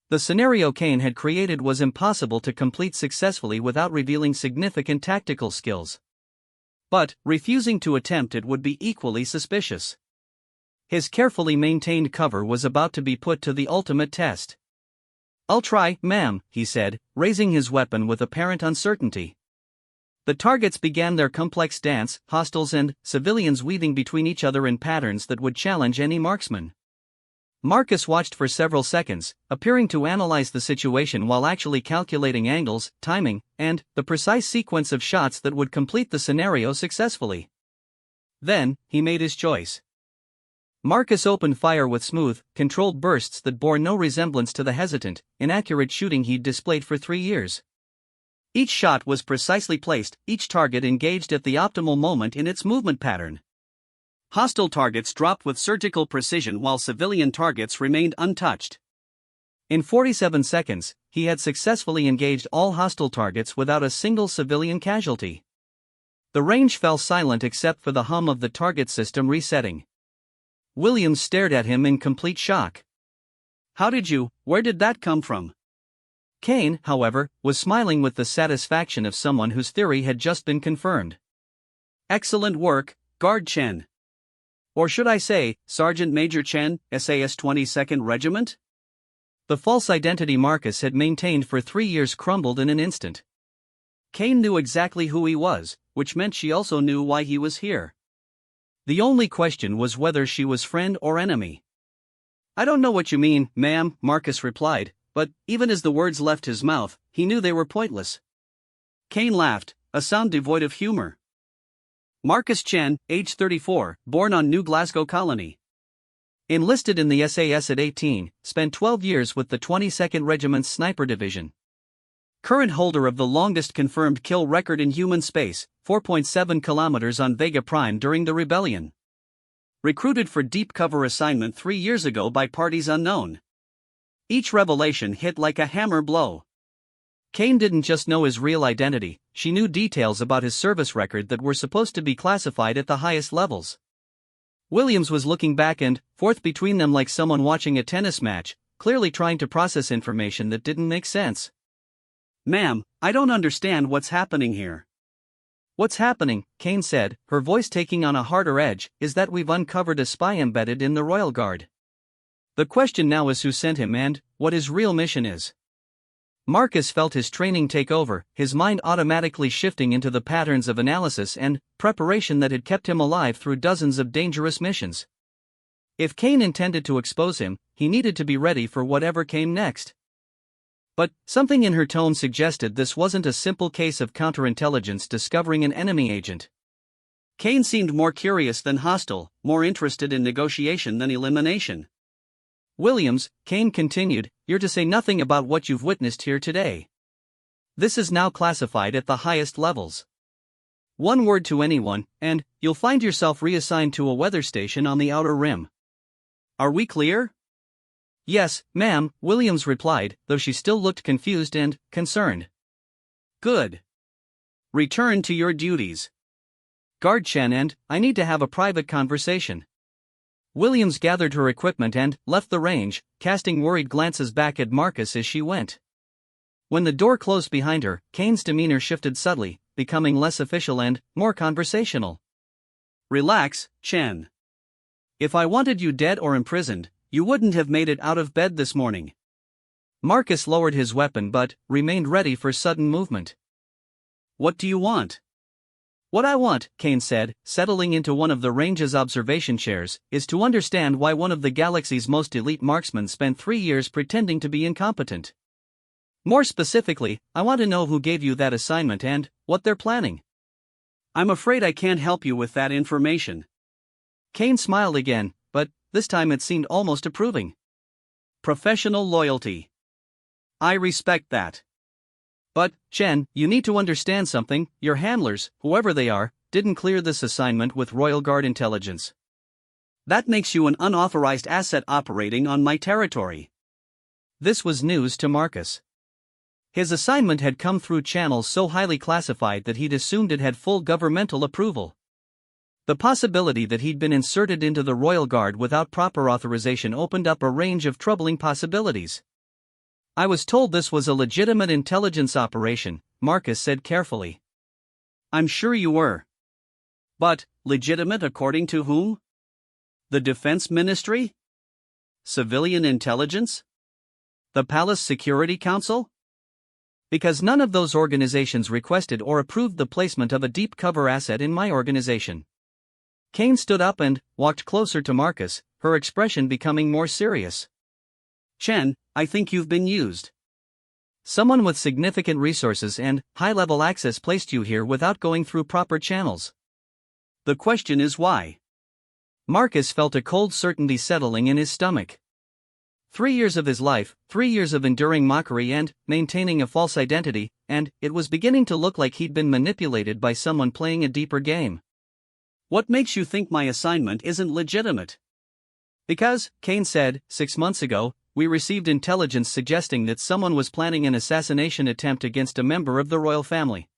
The scenario Kane had created was impossible to complete successfully without revealing significant tactical skills. But refusing to attempt it would be equally suspicious. His carefully maintained cover was about to be put to the ultimate test. "I'll try, ma'am," he said, raising his weapon with apparent uncertainty. The targets began their complex dance, hostiles and civilians weaving between each other in patterns that would challenge any marksman. Marcus watched for several seconds, appearing to analyze the situation while actually calculating angles, timing, and the precise sequence of shots that would complete the scenario successfully. Then, he made his choice. Marcus opened fire with smooth, controlled bursts that bore no resemblance to the hesitant, inaccurate shooting he'd displayed for 3 years. Each shot was precisely placed, each target engaged at the optimal moment in its movement pattern. Hostile targets dropped with surgical precision while civilian targets remained untouched. In 47 seconds, he had successfully engaged all hostile targets without a single civilian casualty. The range fell silent except for the hum of the target system resetting. Williams stared at him in complete shock. Where did that come from?" Kane, however, was smiling with the satisfaction of someone whose theory had just been confirmed. "Excellent work, Guard Chen. Or should I say, Sergeant Major Chen, SAS 22nd Regiment? The false identity Marcus had maintained for 3 years crumbled in an instant. Kane knew exactly who he was, which meant she also knew why he was here. The only question was whether she was friend or enemy. I don't know what you mean, ma'am, Marcus replied, but, even as the words left his mouth, he knew they were pointless. Kane laughed, a sound devoid of humor. Marcus Chen, age 34, born on New Glasgow Colony. Enlisted in the SAS at 18, spent 12 years with the 22nd Regiment's Sniper Division. Current holder of the longest confirmed kill record in human space, 4.7 kilometers on Vega Prime during the rebellion. Recruited for deep cover assignment 3 years ago by parties unknown. Each revelation hit like a hammer blow. Kane didn't just know his real identity, she knew details about his service record that were supposed to be classified at the highest levels. Williams was looking back and forth between them like someone watching a tennis match, clearly trying to process information that didn't make sense. Ma'am, I don't understand what's happening here. What's happening, Kane said, her voice taking on a harder edge, is that we've uncovered a spy embedded in the Royal Guard. The question now is who sent him and what his real mission is. Marcus felt his training take over, his mind automatically shifting into the patterns of analysis and preparation that had kept him alive through dozens of dangerous missions. If Kane intended to expose him, he needed to be ready for whatever came next. But something in her tone suggested this wasn't a simple case of counterintelligence discovering an enemy agent. Kane seemed more curious than hostile, more interested in negotiation than elimination. Williams, Kane continued, you're to say nothing about what you've witnessed here today. This is now classified at the highest levels. One word to anyone, and you'll find yourself reassigned to a weather station on the outer rim. Are we clear? Yes, ma'am, Williams replied, though she still looked confused and concerned. Good. Return to your duties. Guard Chen and I need to have a private conversation. Williams gathered her equipment and left the range, casting worried glances back at Marcus as she went. When the door closed behind her, Kane's demeanor shifted subtly, becoming less official and more conversational. Relax, Chen. If I wanted you dead or imprisoned, you wouldn't have made it out of bed this morning. Marcus lowered his weapon but remained ready for sudden movement. What do you want? What I want, Kane said, settling into one of the range's observation chairs, is to understand why one of the galaxy's most elite marksmen spent 3 years pretending to be incompetent. More specifically, I want to know who gave you that assignment and what they're planning. I'm afraid I can't help you with that information. Kane smiled again, but this time it seemed almost approving. Professional loyalty. I respect that. But, Chen, you need to understand something, your handlers, whoever they are, didn't clear this assignment with Royal Guard intelligence. That makes you an unauthorized asset operating on my territory. This was news to Marcus. His assignment had come through channels so highly classified that he'd assumed it had full governmental approval. The possibility that he'd been inserted into the Royal Guard without proper authorization opened up a range of troubling possibilities. I was told this was a legitimate intelligence operation, Marcus said carefully. I'm sure you were. But, legitimate according to whom? The Defense Ministry? Civilian intelligence? The Palace Security Council? Because none of those organizations requested or approved the placement of a deep cover asset in my organization. Kane stood up and walked closer to Marcus, her expression becoming more serious. Chen, I think you've been used. Someone with significant resources and high-level access placed you here without going through proper channels. The question is why? Marcus felt a cold certainty settling in his stomach. 3 years of his life, 3 years of enduring mockery and maintaining a false identity, and it was beginning to look like he'd been manipulated by someone playing a deeper game. What makes you think my assignment isn't legitimate? Because, Kane said, 6 months ago, we received intelligence suggesting that someone was planning an assassination attempt against a member of the royal family.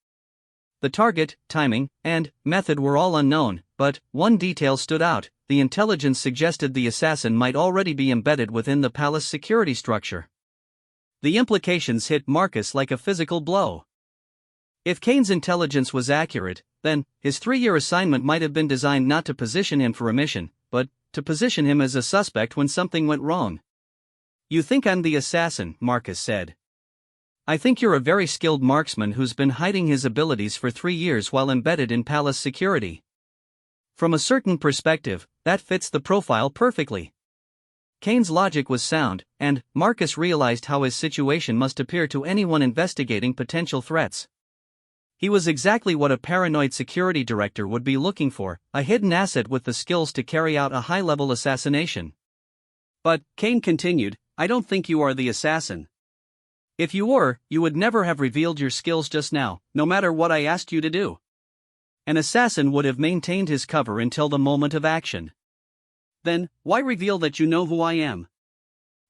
The target, timing, and method were all unknown, but one detail stood out: the intelligence suggested the assassin might already be embedded within the palace security structure. The implications hit Marcus like a physical blow. If Kane's intelligence was accurate, then his 3-year assignment might have been designed not to position him for a mission, to position him as a suspect when something went wrong. "You think I'm the assassin," Marcus said. "I think you're a very skilled marksman who's been hiding his abilities for 3 years while embedded in palace security. From a certain perspective, that fits the profile perfectly." Kane's logic was sound, and Marcus realized how his situation must appear to anyone investigating potential threats. He was exactly what a paranoid security director would be looking for, a hidden asset with the skills to carry out a high-level assassination. "But," Kane continued, "I don't think you are the assassin. If you were, you would never have revealed your skills just now, no matter what I asked you to do. An assassin would have maintained his cover until the moment of action. Then, why reveal that you know who I am?"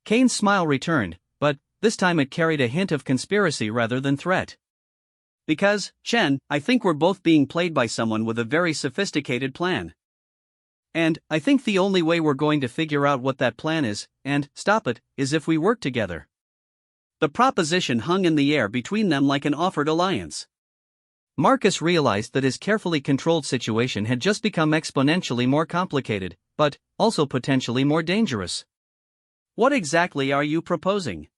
Kane's smile returned, but this time it carried a hint of conspiracy rather than threat. "Because, Chen, I think we're both being played by someone with a very sophisticated plan. And I think the only way we're going to figure out what that plan is, and stop it, is if we work together." The proposition hung in the air between them like an offered alliance. Marcus realized that his carefully controlled situation had just become exponentially more complicated, but also potentially more dangerous. "What exactly are you proposing?"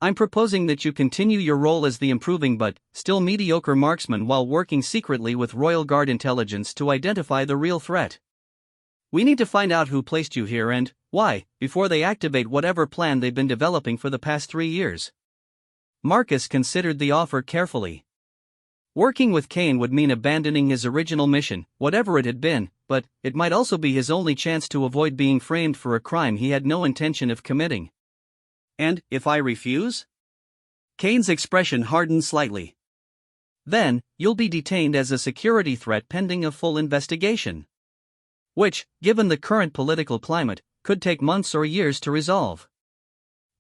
"I'm proposing that you continue your role as the improving but still mediocre marksman while working secretly with Royal Guard intelligence to identify the real threat. We need to find out who placed you here and why, before they activate whatever plan they've been developing for the past 3 years. Marcus considered the offer carefully. Working with Kane would mean abandoning his original mission, whatever it had been, but it might also be his only chance to avoid being framed for a crime he had no intention of committing. "And if I refuse?" Kane's expression hardened slightly. "Then, you'll be detained as a security threat pending a full investigation. Which, given the current political climate, could take months or years to resolve."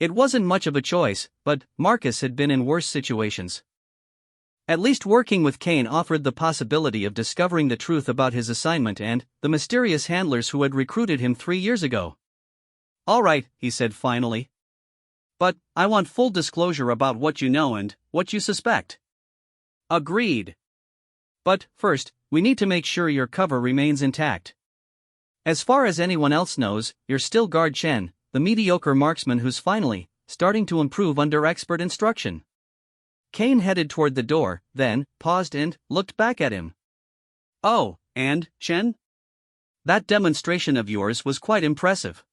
It wasn't much of a choice, but Marcus had been in worse situations. At least working with Kane offered the possibility of discovering the truth about his assignment and the mysterious handlers who had recruited him 3 years ago. "All right," he said finally. "But I want full disclosure about what you know and what you suspect." "Agreed. But first, we need to make sure your cover remains intact. As far as anyone else knows, you're still Guard Chen, the mediocre marksman who's finally starting to improve under expert instruction." Kane headed toward the door, then paused and looked back at him. "Oh, and, Chen? That demonstration of yours was quite impressive.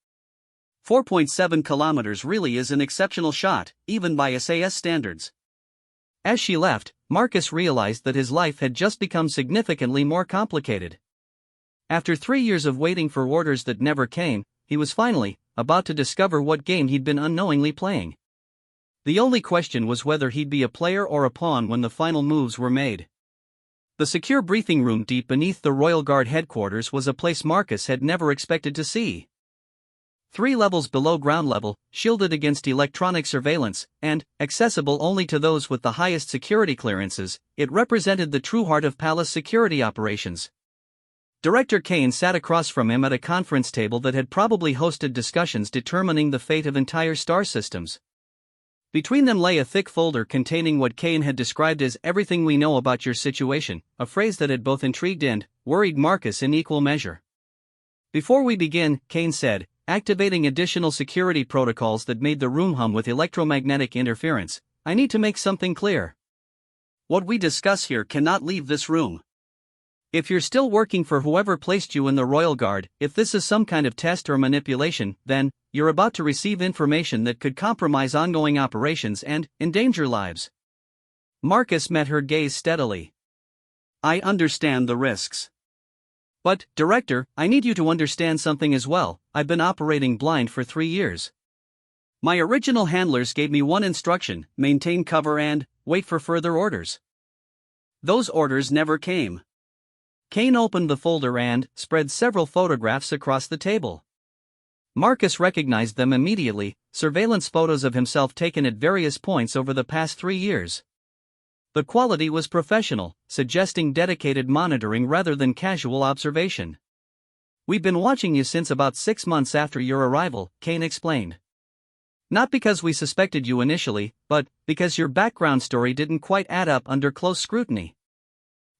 4.7 kilometers really is an exceptional shot, even by SAS standards." As she left, Marcus realized that his life had just become significantly more complicated. After 3 years of waiting for orders that never came, he was finally about to discover what game he'd been unknowingly playing. The only question was whether he'd be a player or a pawn when the final moves were made. The secure briefing room deep beneath the Royal Guard headquarters was a place Marcus had never expected to see. 3 levels below ground level, shielded against electronic surveillance, and accessible only to those with the highest security clearances, it represented the true heart of palace security operations. Director Kane sat across from him at a conference table that had probably hosted discussions determining the fate of entire star systems. Between them lay a thick folder containing what Kane had described as "everything we know about your situation," a phrase that had both intrigued and worried Marcus in equal measure. "Before we begin," Kane said, activating additional security protocols that made the room hum with electromagnetic interference, "I need to make something clear. What we discuss here cannot leave this room. If you're still working for whoever placed you in the Royal Guard, if this is some kind of test or manipulation, then you're about to receive information that could compromise ongoing operations and endanger lives." Marcus met her gaze steadily. "I understand the risks. But, Director, I need you to understand something as well. I've been operating blind for 3 years. My original handlers gave me one instruction: maintain cover and wait for further orders. Those orders never came." Kane opened the folder and spread several photographs across the table. Marcus recognized them immediately, surveillance photos of himself taken at various points over the past 3 years. The quality was professional, suggesting dedicated monitoring rather than casual observation. "We've been watching you since about 6 months after your arrival," Kane explained. "Not because we suspected you initially, but because your background story didn't quite add up under close scrutiny."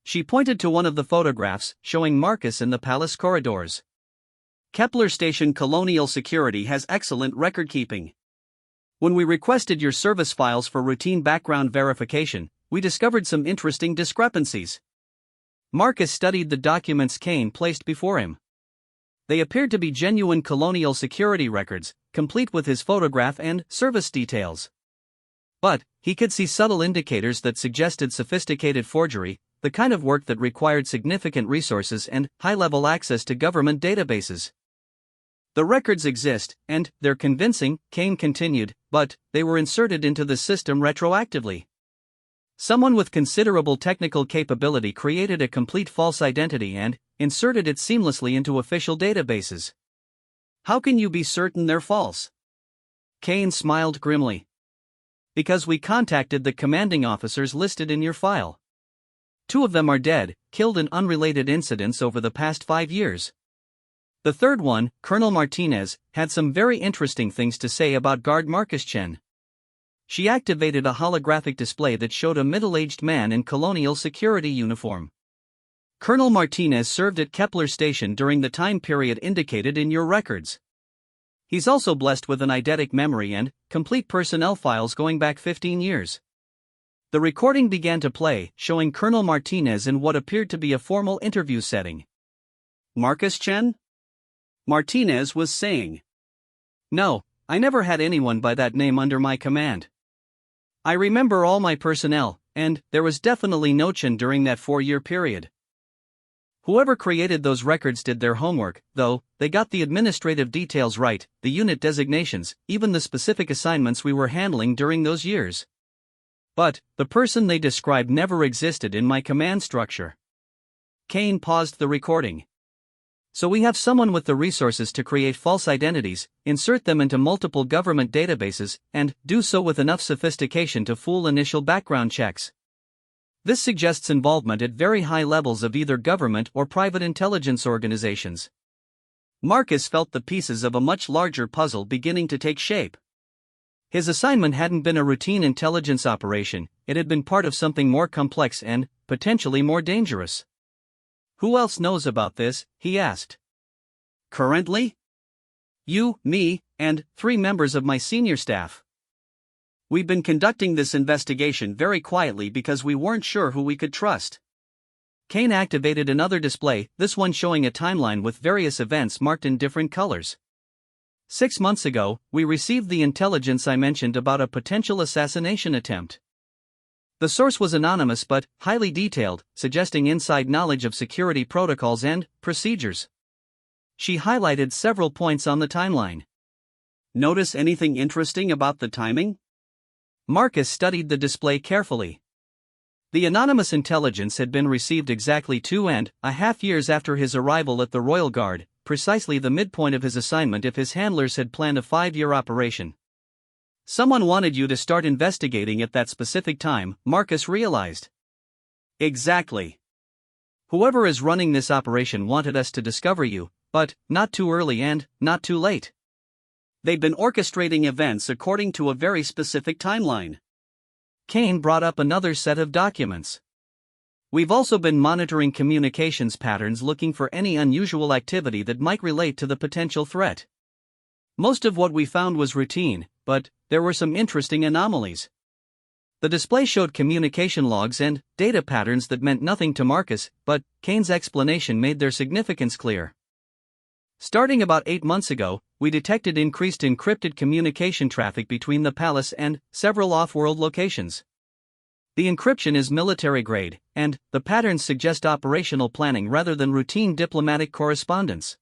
She pointed to one of the photographs, showing Marcus in the palace corridors. Kepler Station Colonial Security has excellent record keeping. When we requested your service files for routine background verification, we discovered some interesting discrepancies. Marcus studied the documents Kane placed before him. They appeared to be genuine colonial security records, complete with his photograph and service details. But he could see subtle indicators that suggested sophisticated forgery, the kind of work that required significant resources and high-level access to government databases. The records exist, and they're convincing, Kane continued, but they were inserted into the system retroactively. Someone with considerable technical capability created a complete false identity and inserted it seamlessly into official databases. How can you be certain they're false? Kane smiled grimly. Because we contacted the commanding officers listed in your file. 2 of them are dead, killed in unrelated incidents over the past 5 years. The third one, Colonel Martinez, had some very interesting things to say about Guard Marcus Chen. She activated a holographic display that showed a middle-aged man in colonial security uniform. Colonel Martinez served at Kepler Station during the time period indicated in your records. He's also blessed with an eidetic memory and complete personnel files going back 15 years. The recording began to play, showing Colonel Martinez in what appeared to be a formal interview setting. Marcus Chen? Martinez was saying. No, I never had anyone by that name under my command. I remember all my personnel, and there was definitely no Chen during that 4-year period. Whoever created those records did their homework, though. They got the administrative details right, the unit designations, even the specific assignments we were handling during those years. But the person they described never existed in my command structure. Kane paused the recording. So we have someone with the resources to create false identities, insert them into multiple government databases, and do so with enough sophistication to fool initial background checks. This suggests involvement at very high levels of either government or private intelligence organizations. Marcus felt the pieces of a much larger puzzle beginning to take shape. His assignment hadn't been a routine intelligence operation, it had been part of something more complex and, potentially more dangerous. Who else knows about this? He asked. Currently? You, me, and 3 members of my senior staff. We've been conducting this investigation very quietly because we weren't sure who we could trust. Kane activated another display, this one showing a timeline with various events marked in different colors. 6 months ago, we received the intelligence I mentioned about a potential assassination attempt. The source was anonymous but highly detailed, suggesting inside knowledge of security protocols and procedures. She highlighted several points on the timeline. Notice anything interesting about the timing? Marcus studied the display carefully. The anonymous intelligence had been received exactly 2.5 years after his arrival at the Royal Guard, precisely the midpoint of his assignment if his handlers had planned a 5-year operation. Someone wanted you to start investigating at that specific time, Marcus realized. Exactly. Whoever is running this operation wanted us to discover you, but not too early and not too late. They've been orchestrating events according to a very specific timeline. Kane brought up another set of documents. We've also been monitoring communications patterns looking for any unusual activity that might relate to the potential threat. Most of what we found was routine, but there were some interesting anomalies. The display showed communication logs and data patterns that meant nothing to Marcus, but Kane's explanation made their significance clear. Starting about 8 months ago, we detected increased encrypted communication traffic between the palace and several off-world locations. The encryption is military grade, and the patterns suggest operational planning rather than routine diplomatic correspondence.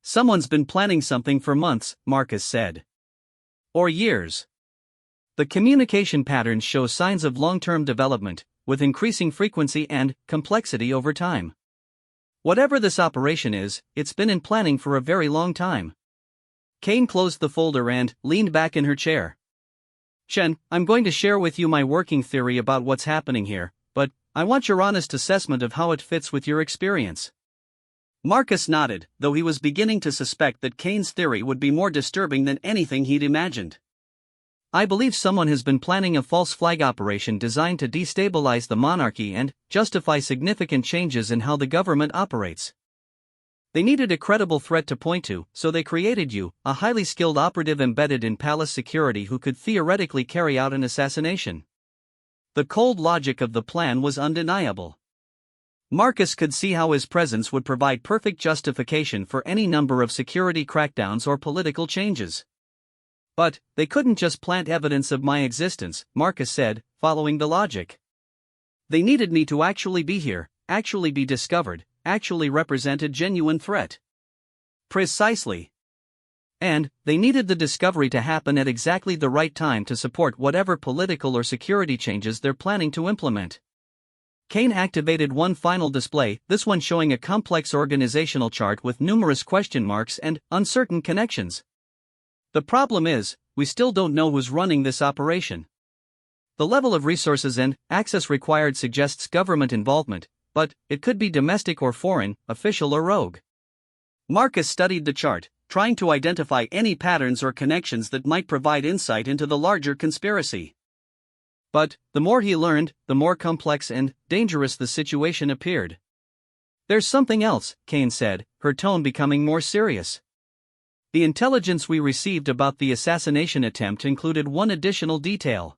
Someone's been planning something for months, Marcus said. Or years. The communication patterns show signs of long-term development, with increasing frequency and complexity over time. Whatever this operation is, it's been in planning for a very long time. Kane closed the folder and leaned back in her chair. Chen, I'm going to share with you my working theory about what's happening here, but I want your honest assessment of how it fits with your experience. Marcus nodded, though he was beginning to suspect that Kane's theory would be more disturbing than anything he'd imagined. I believe someone has been planning a false flag operation designed to destabilize the monarchy and justify significant changes in how the government operates. They needed a credible threat to point to, so they created you, a highly skilled operative embedded in palace security who could theoretically carry out an assassination. The cold logic of the plan was undeniable. Marcus could see how his presence would provide perfect justification for any number of security crackdowns or political changes. But they couldn't just plant evidence of my existence, Marcus said, following the logic. They needed me to actually be here, actually be discovered, actually represent a genuine threat. Precisely. And they needed the discovery to happen at exactly the right time to support whatever political or security changes they're planning to implement. Kane activated one final display, this one showing a complex organizational chart with numerous question marks and uncertain connections. The problem is, we still don't know who's running this operation. The level of resources and access required suggests government involvement, but it could be domestic or foreign, official or rogue. Marcus studied the chart, trying to identify any patterns or connections that might provide insight into the larger conspiracy. But the more he learned, the more complex and dangerous the situation appeared. There's something else, Kane said, her tone becoming more serious. The intelligence we received about the assassination attempt included one additional detail.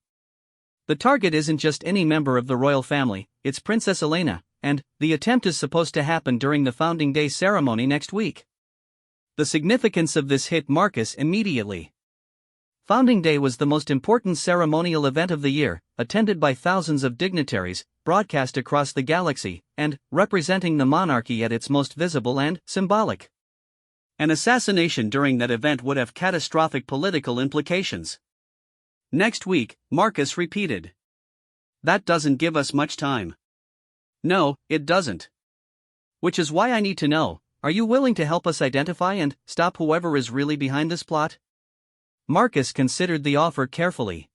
The target isn't just any member of the royal family, it's Princess Elena, and the attempt is supposed to happen during the Founding Day ceremony next week. The significance of this hit Marcus immediately. Founding Day was the most important ceremonial event of the year, attended by thousands of dignitaries, broadcast across the galaxy, and representing the monarchy at its most visible and symbolic. An assassination during that event would have catastrophic political implications. Next week, Marcus repeated. That doesn't give us much time. No, it doesn't. Which is why I need to know, are you willing to help us identify and stop whoever is really behind this plot? Marcus considered the offer carefully.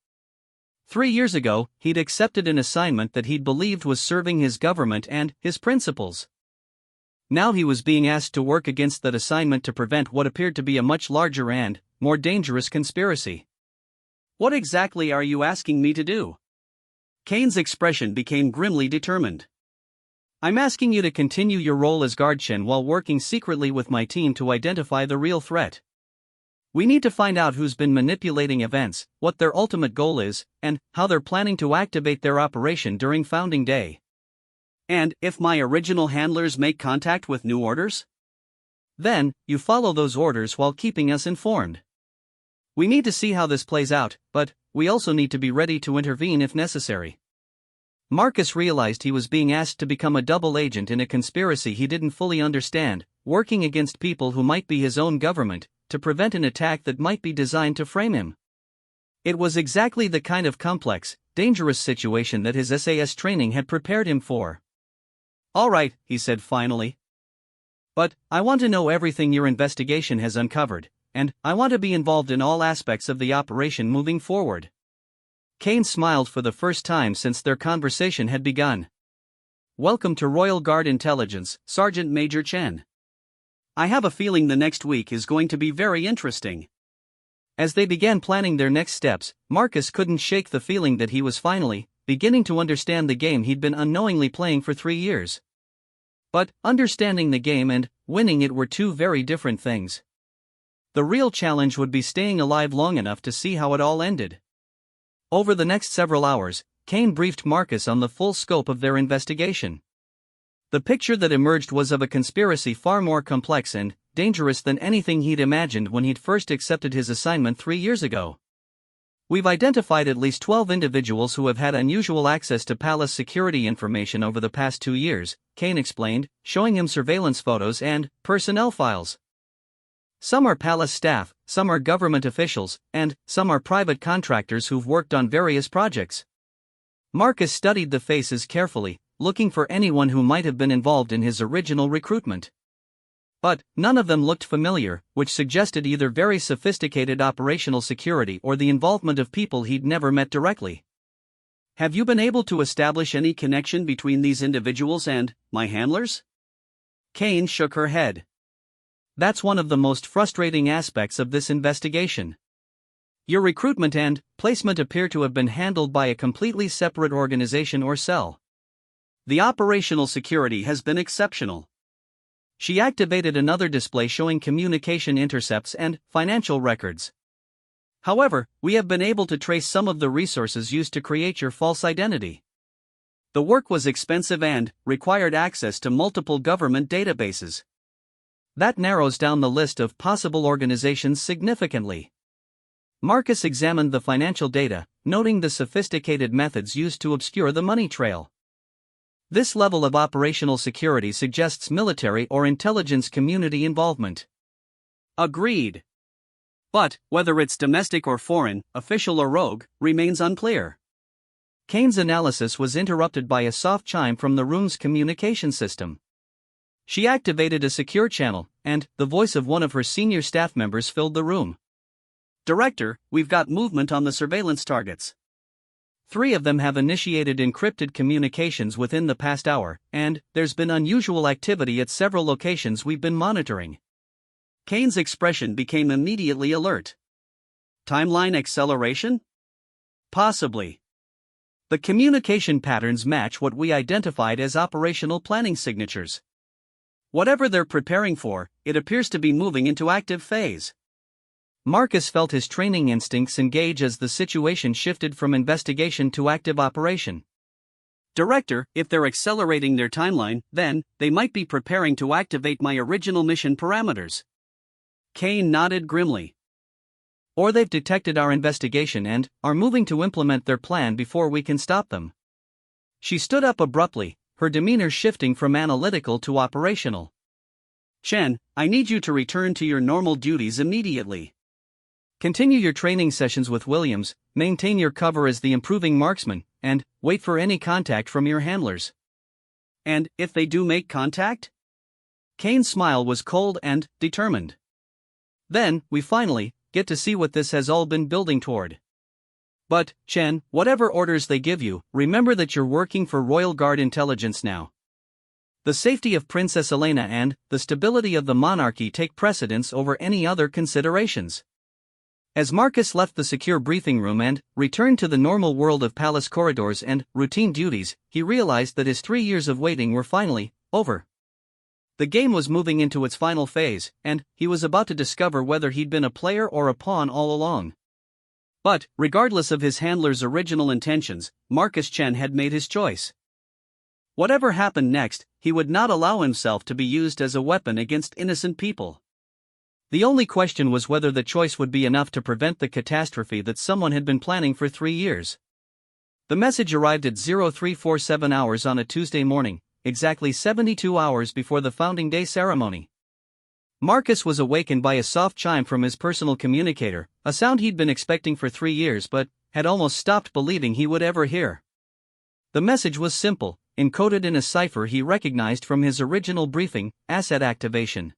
3 years ago, he'd accepted an assignment that he'd believed was serving his government and his principles. Now he was being asked to work against that assignment to prevent what appeared to be a much larger and more dangerous conspiracy. What exactly are you asking me to do? Kane's expression became grimly determined. I'm asking you to continue your role as guardian while working secretly with my team to identify the real threat. We need to find out who's been manipulating events, what their ultimate goal is, and how they're planning to activate their operation during Founding Day. And if my original handlers make contact with new orders? Then, you follow those orders while keeping us informed. We need to see how this plays out, but we also need to be ready to intervene if necessary. Marcus realized he was being asked to become a double agent in a conspiracy he didn't fully understand, working against people who might be his own government, to prevent an attack that might be designed to frame him. It was exactly the kind of complex, dangerous situation that his SAS training had prepared him for. All right, he said finally. But I want to know everything your investigation has uncovered, and I want to be involved in all aspects of the operation moving forward. Kane smiled for the first time since their conversation had begun. Welcome to Royal Guard Intelligence, Sergeant Major Chen. I have a feeling the next week is going to be very interesting. As they began planning their next steps, Marcus couldn't shake the feeling that he was finally beginning to understand the game he'd been unknowingly playing for 3 years. But understanding the game and winning it were two very different things. The real challenge would be staying alive long enough to see how it all ended. Over the next several hours, Kane briefed Marcus on the full scope of their investigation. The picture that emerged was of a conspiracy far more complex and dangerous than anything he'd imagined when he'd first accepted his assignment 3 years ago. We've identified at least 12 individuals who have had unusual access to palace security information over the past 2 years, Kane explained, showing him surveillance photos and personnel files. Some are palace staff, some are government officials, and some are private contractors who've worked on various projects. Marcus studied the faces carefully, looking for anyone who might have been involved in his original recruitment. But none of them looked familiar, which suggested either very sophisticated operational security or the involvement of people he'd never met directly. Have you been able to establish any connection between these individuals and my handlers? Kane shook her head. That's one of the most frustrating aspects of this investigation. Your recruitment and placement appear to have been handled by a completely separate organization or cell. The operational security has been exceptional. She activated another display showing communication intercepts and financial records. However, we have been able to trace some of the resources used to create your false identity. The work was expensive and required access to multiple government databases. That narrows down the list of possible organizations significantly. Marcus examined the financial data, noting the sophisticated methods used to obscure the money trail. This level of operational security suggests military or intelligence community involvement. Agreed. But, whether it's domestic or foreign, official or rogue, remains unclear. Kane's analysis was interrupted by a soft chime from the room's communication system. She activated a secure channel, and the voice of one of her senior staff members filled the room. Director, we've got movement on the surveillance targets. 3 of them have initiated encrypted communications within the past hour, and there's been unusual activity at several locations we've been monitoring. Kane's expression became immediately alert. Timeline acceleration? Possibly. The communication patterns match what we identified as operational planning signatures. Whatever they're preparing for, it appears to be moving into active phase. Marcus felt his training instincts engage as the situation shifted from investigation to active operation. Director, if they're accelerating their timeline, then they might be preparing to activate my original mission parameters. Kane nodded grimly. Or they've detected our investigation and are moving to implement their plan before we can stop them. She stood up abruptly, her demeanor shifting from analytical to operational. Chen, I need you to return to your normal duties immediately. Continue your training sessions with Williams, maintain your cover as the improving marksman, and wait for any contact from your handlers. And if they do make contact? Kane's smile was cold and determined. Then, we finally get to see what this has all been building toward. But, Chen, whatever orders they give you, remember that you're working for Royal Guard intelligence now. The safety of Princess Elena and the stability of the monarchy take precedence over any other considerations. As Marcus left the secure briefing room and returned to the normal world of palace corridors and routine duties, he realized that his 3 years of waiting were finally over. The game was moving into its final phase, and he was about to discover whether he'd been a player or a pawn all along. But, regardless of his handler's original intentions, Marcus Chen had made his choice. Whatever happened next, he would not allow himself to be used as a weapon against innocent people. The only question was whether the choice would be enough to prevent the catastrophe that someone had been planning for 3 years. The message arrived at 0347 hours on a Tuesday morning, exactly 72 hours before the founding day ceremony. Marcus was awakened by a soft chime from his personal communicator, a sound he'd been expecting for 3 years but had almost stopped believing he would ever hear. The message was simple, encoded in a cipher he recognized from his original briefing: asset activation.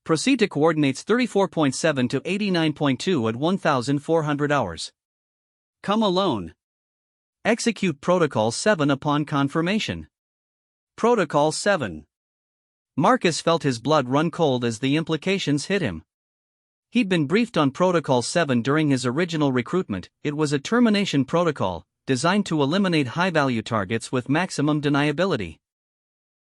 Proceed to coordinates 34.7 to 89.2 at 1400 hours. Come alone. Execute Protocol 7 upon confirmation. Protocol 7. Marcus felt his blood run cold as the implications hit him. He'd been briefed on Protocol 7 during his original recruitment. It was a termination protocol, designed to eliminate high-value targets with maximum deniability.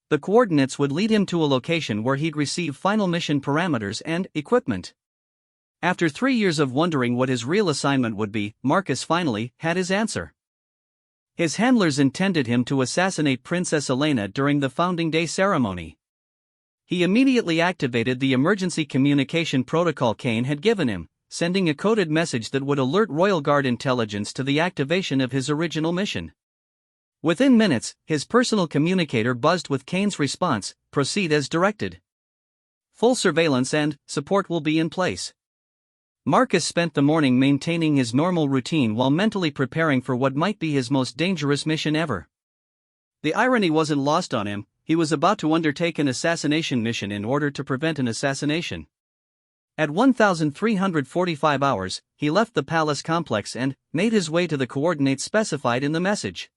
The coordinates would lead him to a location where he'd receive final mission parameters and equipment. After 3 years of wondering what his real assignment would be, Marcus finally had his answer. His handlers intended him to assassinate Princess Elena during the founding day ceremony. He immediately activated the emergency communication protocol Kane had given him, sending a coded message that would alert Royal Guard intelligence to the activation of his original mission. Within minutes, his personal communicator buzzed with Kane's response: proceed as directed. Full surveillance and support will be in place. Marcus spent the morning maintaining his normal routine while mentally preparing for what might be his most dangerous mission ever. The irony wasn't lost on him. He was about to undertake an assassination mission in order to prevent an assassination. At 1345 hours, he left the palace complex and made his way to the coordinates specified in the message.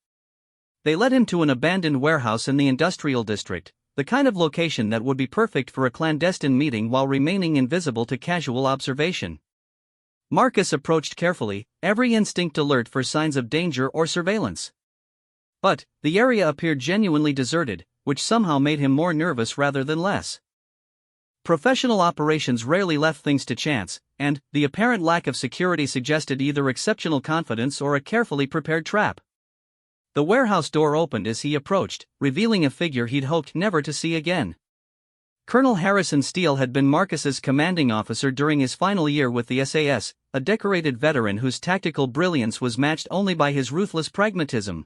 They led him to an abandoned warehouse in the industrial district, the kind of location that would be perfect for a clandestine meeting while remaining invisible to casual observation. Marcus approached carefully, every instinct alert for signs of danger or surveillance. But the area appeared genuinely deserted, which somehow made him more nervous rather than less. Professional operations rarely left things to chance, and the apparent lack of security suggested either exceptional confidence or a carefully prepared trap. The warehouse door opened as he approached, revealing a figure he'd hoped never to see again. Colonel Harrison Steele had been Marcus's commanding officer during his final year with the SAS, a decorated veteran whose tactical brilliance was matched only by his ruthless pragmatism.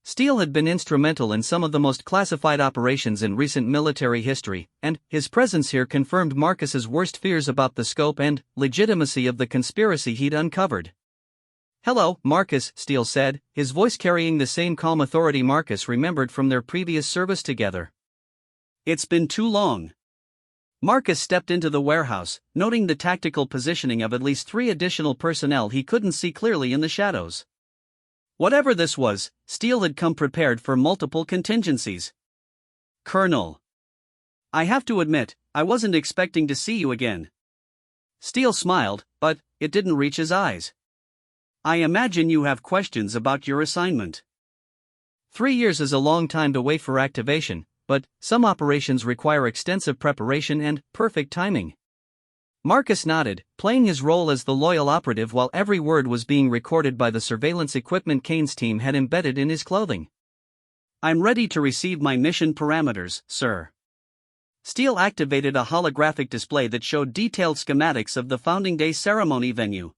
Steele had been instrumental in some of the most classified operations in recent military history, and his presence here confirmed Marcus's worst fears about the scope and legitimacy of the conspiracy he'd uncovered. "Hello, Marcus," Steele said, his voice carrying the same calm authority Marcus remembered from their previous service together. "It's been too long." Marcus stepped into the warehouse, noting the tactical positioning of at least 3 additional personnel he couldn't see clearly in the shadows. Whatever this was, Steele had come prepared for multiple contingencies. "Colonel, I have to admit, I wasn't expecting to see you again." Steele smiled, but it didn't reach his eyes. "I imagine you have questions about your assignment." 3 years is a long time to wait for activation, but some operations require extensive preparation and perfect timing. Marcus nodded, playing his role as the loyal operative while every word was being recorded by the surveillance equipment Kane's team had embedded in his clothing. "I'm ready to receive my mission parameters, sir." Steele activated a holographic display that showed detailed schematics of the Founding Day ceremony venue.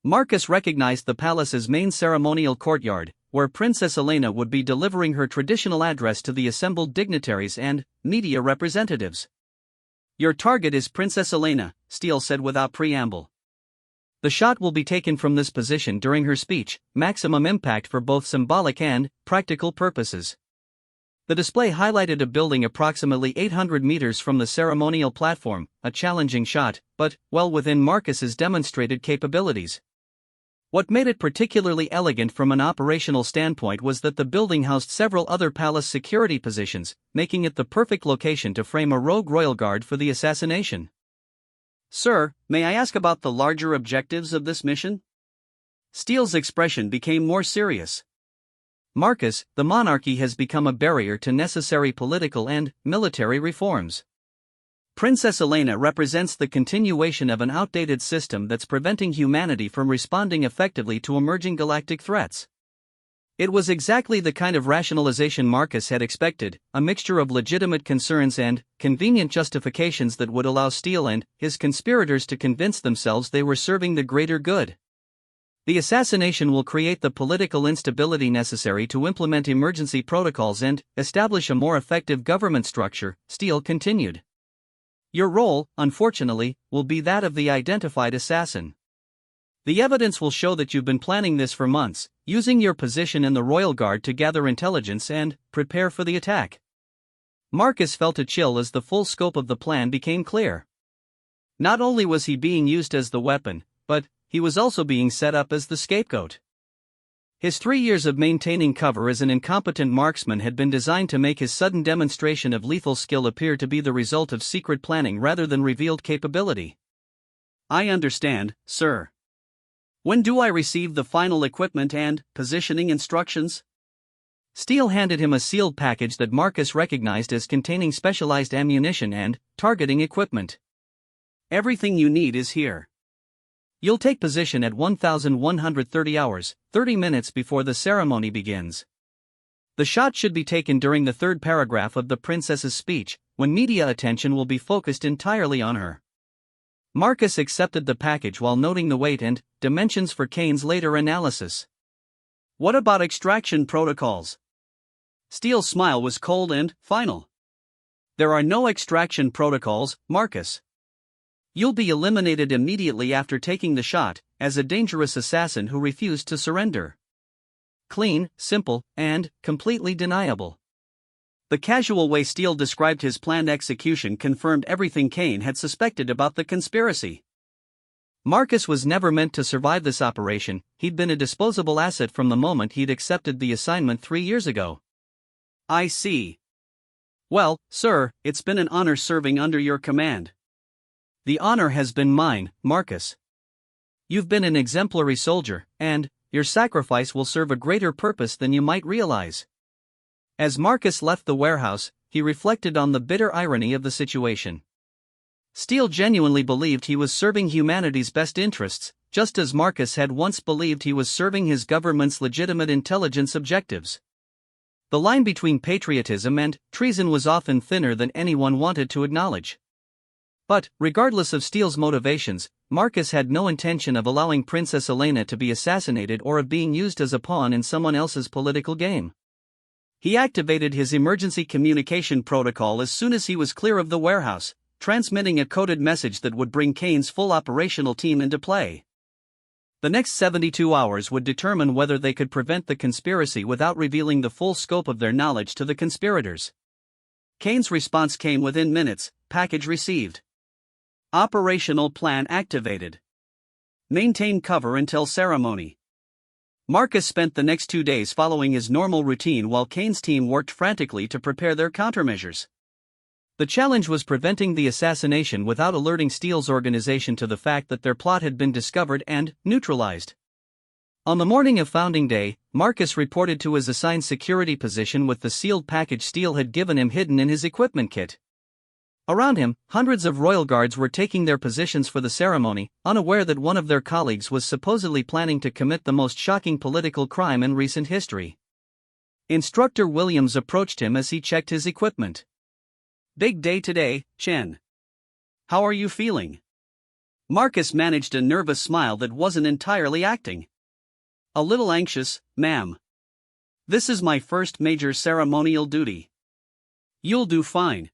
Marcus recognized the palace's main ceremonial courtyard, where Princess Elena would be delivering her traditional address to the assembled dignitaries and media representatives. "Your target is Princess Elena," Steele said without preamble. "The shot will be taken from this position during her speech, maximum impact for both symbolic and practical purposes." The display highlighted a building approximately 800 meters from the ceremonial platform, a challenging shot, but well within Marcus's demonstrated capabilities. What made it particularly elegant from an operational standpoint was that the building housed several other palace security positions, making it the perfect location to frame a rogue royal guard for the assassination. "Sir, may I ask about the larger objectives of this mission?" Steele's expression became more serious. "Marcus, the monarchy has become a barrier to necessary political and military reforms. Princess Elena represents the continuation of an outdated system that's preventing humanity from responding effectively to emerging galactic threats." It was exactly the kind of rationalization Marcus had expected, a mixture of legitimate concerns and convenient justifications that would allow Steele and his conspirators to convince themselves they were serving the greater good. "The assassination will create the political instability necessary to implement emergency protocols and establish a more effective government structure," Steele continued. "Your role, unfortunately, will be that of the identified assassin. The evidence will show that you've been planning this for months, using your position in the Royal Guard to gather intelligence and prepare for the attack." Marcus felt a chill as the full scope of the plan became clear. Not only was he being used as the weapon, but he was also being set up as the scapegoat. His 3 years of maintaining cover as an incompetent marksman had been designed to make his sudden demonstration of lethal skill appear to be the result of secret planning rather than revealed capability. "I understand, sir. When do I receive the final equipment and positioning instructions?" Steele handed him a sealed package that Marcus recognized as containing specialized ammunition and targeting equipment. "Everything you need is here. You'll take position at 1130 hours, 30 minutes before the ceremony begins. The shot should be taken during the 3rd paragraph of the princess's speech, when media attention will be focused entirely on her." Marcus accepted the package while noting the weight and dimensions for Kane's later analysis. "What about extraction protocols?" Steele's smile was cold and final. "There are no extraction protocols, Marcus. You'll be eliminated immediately after taking the shot, as a dangerous assassin who refused to surrender. Clean, simple, and completely deniable." The casual way Steele described his planned execution confirmed everything Kane had suspected about the conspiracy. Marcus was never meant to survive this operation. He'd been a disposable asset from the moment he'd accepted the assignment 3 years ago. "I see. Well, sir, it's been an honor serving under your command." "The honor has been mine, Marcus. You've been an exemplary soldier, and your sacrifice will serve a greater purpose than you might realize." As Marcus left the warehouse, he reflected on the bitter irony of the situation. Steele genuinely believed he was serving humanity's best interests, just as Marcus had once believed he was serving his government's legitimate intelligence objectives. The line between patriotism and treason was often thinner than anyone wanted to acknowledge. But, regardless of Steele's motivations, Marcus had no intention of allowing Princess Elena to be assassinated or of being used as a pawn in someone else's political game. He activated his emergency communication protocol as soon as he was clear of the warehouse, transmitting a coded message that would bring Kane's full operational team into play. The next 72 hours would determine whether they could prevent the conspiracy without revealing the full scope of their knowledge to the conspirators. Kane's response came within minutes. Package received. Operational plan activated. Maintain cover until ceremony. Marcus spent the next 2 days following his normal routine while Kane's team worked frantically to prepare their countermeasures. The challenge was preventing the assassination without alerting Steele's organization to the fact that their plot had been discovered and neutralized. On the morning of Founding Day, Marcus reported to his assigned security position with the sealed package Steele had given him hidden in his equipment kit. Around him, hundreds of royal guards were taking their positions for the ceremony, unaware that one of their colleagues was supposedly planning to commit the most shocking political crime in recent history. Instructor Williams approached him as he checked his equipment. "Big day today, Chen. How are you feeling?" Marcus managed a nervous smile that wasn't entirely acting. "A little anxious, ma'am. This is my first major ceremonial duty." "You'll do fine.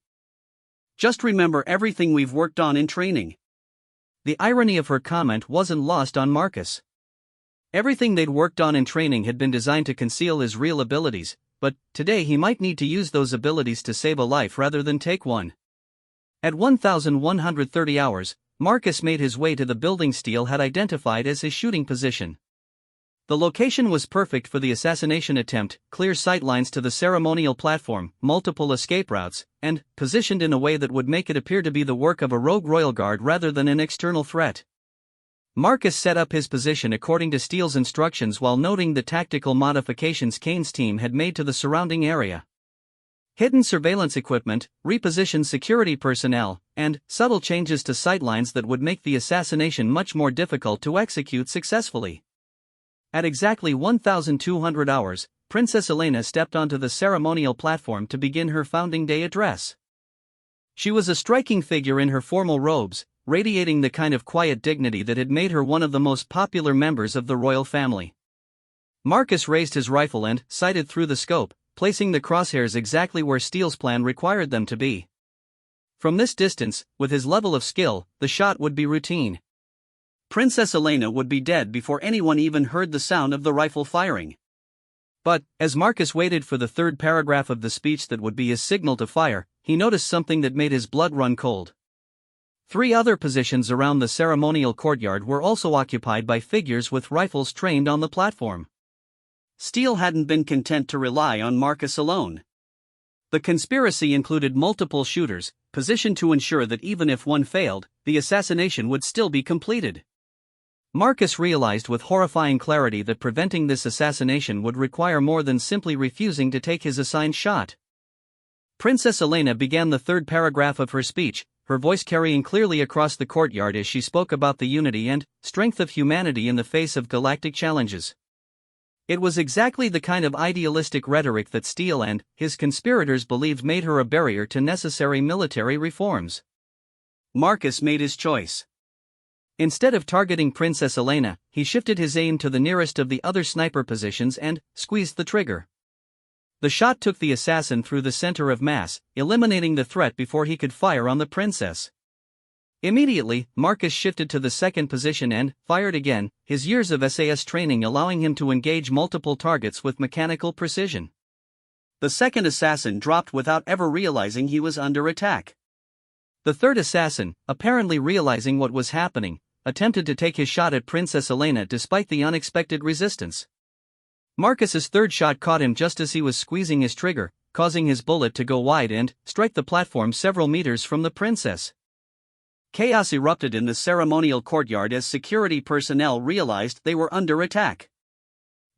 Just remember everything we've worked on in training." The irony of her comment wasn't lost on Marcus. Everything they'd worked on in training had been designed to conceal his real abilities, but today he might need to use those abilities to save a life rather than take one. At 1,130 hours, Marcus made his way to the building Steele had identified as his shooting position. The location was perfect for the assassination attempt, clear sightlines to the ceremonial platform, multiple escape routes, and positioned in a way that would make it appear to be the work of a rogue royal guard rather than an external threat. Marcus set up his position according to Steele's instructions while noting the tactical modifications Kane's team had made to the surrounding area. Hidden surveillance equipment, repositioned security personnel, and subtle changes to sightlines that would make the assassination much more difficult to execute successfully. At exactly 1,200 hours, Princess Elena stepped onto the ceremonial platform to begin her Founding Day address. She was a striking figure in her formal robes, radiating the kind of quiet dignity that had made her one of the most popular members of the royal family. Marcus raised his rifle and sighted through the scope, placing the crosshairs exactly where Steele's plan required them to be. From this distance, with his level of skill, the shot would be routine. Princess Elena would be dead before anyone even heard the sound of the rifle firing. But, as Marcus waited for the third paragraph of the speech that would be his signal to fire, he noticed something that made his blood run cold. 3 other positions around the ceremonial courtyard were also occupied by figures with rifles trained on the platform. Steele hadn't been content to rely on Marcus alone. The conspiracy included multiple shooters, positioned to ensure that even if one failed, the assassination would still be completed. Marcus realized with horrifying clarity that preventing this assassination would require more than simply refusing to take his assigned shot. Princess Elena began the third paragraph of her speech, her voice carrying clearly across the courtyard as she spoke about the unity and strength of humanity in the face of galactic challenges. It was exactly the kind of idealistic rhetoric that Steele and his conspirators believed made her a barrier to necessary military reforms. Marcus made his choice. Instead of targeting Princess Elena, he shifted his aim to the nearest of the other sniper positions and squeezed the trigger. The shot took the assassin through the center of mass, eliminating the threat before he could fire on the princess. Immediately, Marcus shifted to the second position and fired again, his years of SAS training allowing him to engage multiple targets with mechanical precision. The second assassin dropped without ever realizing he was under attack. The third assassin, apparently realizing what was happening, attempted to take his shot at Princess Elena despite the unexpected resistance. Marcus's third shot caught him just as he was squeezing his trigger, causing his bullet to go wide and strike the platform several meters from the princess. Chaos erupted in the ceremonial courtyard as security personnel realized they were under attack.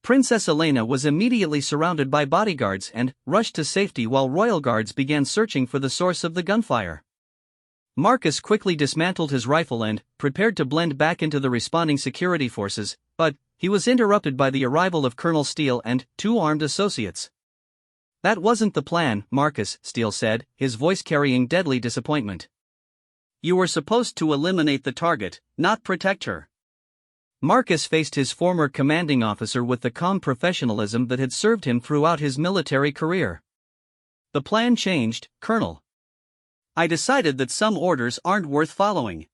Princess Elena was immediately surrounded by bodyguards and rushed to safety while royal guards began searching for the source of the gunfire. Marcus quickly dismantled his rifle and prepared to blend back into the responding security forces, but he was interrupted by the arrival of Colonel Steele and 2 armed associates. "That wasn't the plan, Marcus," Steele said, his voice carrying deadly disappointment. "You were supposed to eliminate the target, not protect her." Marcus faced his former commanding officer with the calm professionalism that had served him throughout his military career. "The plan changed, Colonel. I decided that some orders aren't worth following."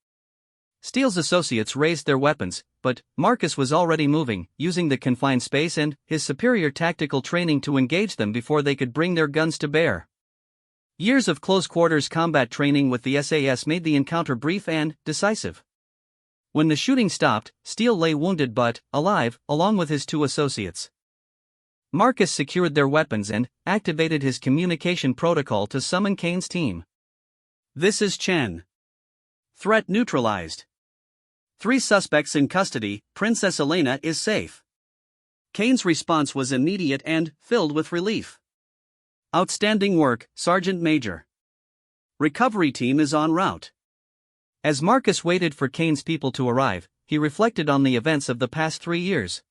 Steele's associates raised their weapons, but Marcus was already moving, using the confined space and his superior tactical training to engage them before they could bring their guns to bear. Years of close-quarters combat training with the SAS made the encounter brief and decisive. When the shooting stopped, Steele lay wounded but alive, along with his 2 associates. Marcus secured their weapons and activated his communication protocol to summon Kane's team. "This is Chen. Threat neutralized. 3 suspects in custody, Princess Elena is safe." Kane's response was immediate and filled with relief. "Outstanding work, Sergeant Major. Recovery team is en route." As Marcus waited for Kane's people to arrive, he reflected on the events of the past 3 years.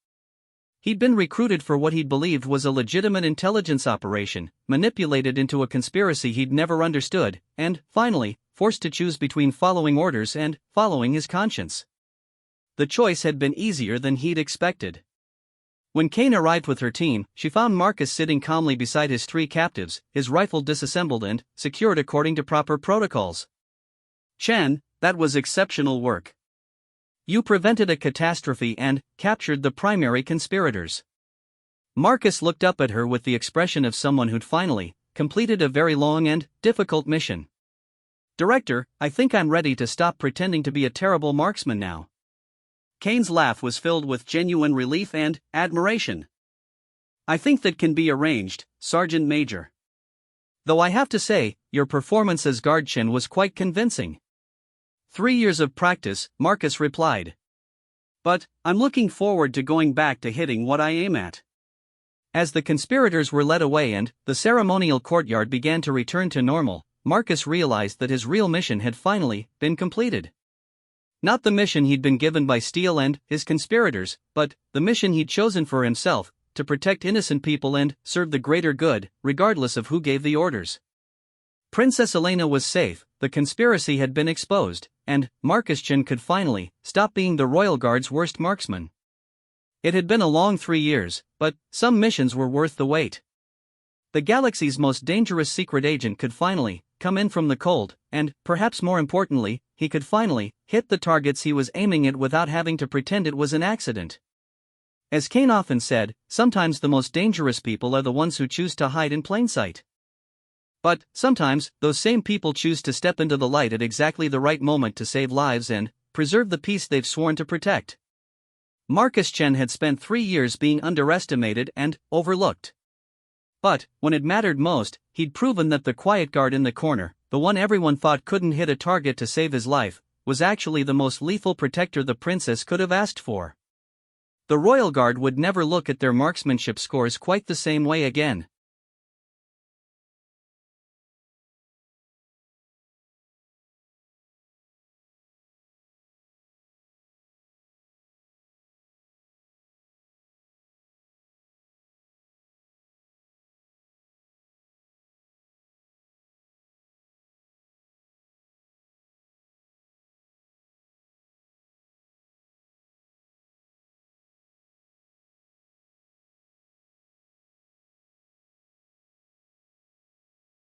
He'd been recruited for what he'd believed was a legitimate intelligence operation, manipulated into a conspiracy he'd never understood, and, finally, forced to choose between following orders and following his conscience. The choice had been easier than he'd expected. When Kane arrived with her team, she found Marcus sitting calmly beside his 3 captives, his rifle disassembled and secured according to proper protocols. "Chen, that was exceptional work. You prevented a catastrophe and captured the primary conspirators." Marcus looked up at her with the expression of someone who'd finally completed a very long and difficult mission. "Director, I think I'm ready to stop pretending to be a terrible marksman now." Kane's laugh was filled with genuine relief and admiration. "I think that can be arranged, Sergeant Major. Though I have to say, your performance as Guardian was quite convincing." 3 years of practice, Marcus replied. "But I'm looking forward to going back to hitting what I aim at." As the conspirators were led away and the ceremonial courtyard began to return to normal, Marcus realized that his real mission had finally been completed. Not the mission he'd been given by Steele and his conspirators, but the mission he'd chosen for himself, to protect innocent people and serve the greater good, regardless of who gave the orders. Princess Elena was safe, the conspiracy had been exposed, and Marcus Chen could finally stop being the Royal Guard's worst marksman. It had been a long 3 years, but some missions were worth the wait. The galaxy's most dangerous secret agent could finally come in from the cold, and, perhaps more importantly, he could finally hit the targets he was aiming at without having to pretend it was an accident. As Kane often said, sometimes the most dangerous people are the ones who choose to hide in plain sight. But, sometimes, those same people choose to step into the light at exactly the right moment to save lives and preserve the peace they've sworn to protect. Marcus Chen had spent 3 years being underestimated and overlooked. But, when it mattered most, he'd proven that the quiet guard in the corner, the one everyone thought couldn't hit a target to save his life, was actually the most lethal protector the princess could have asked for. The Royal Guard would never look at their marksmanship scores quite the same way again.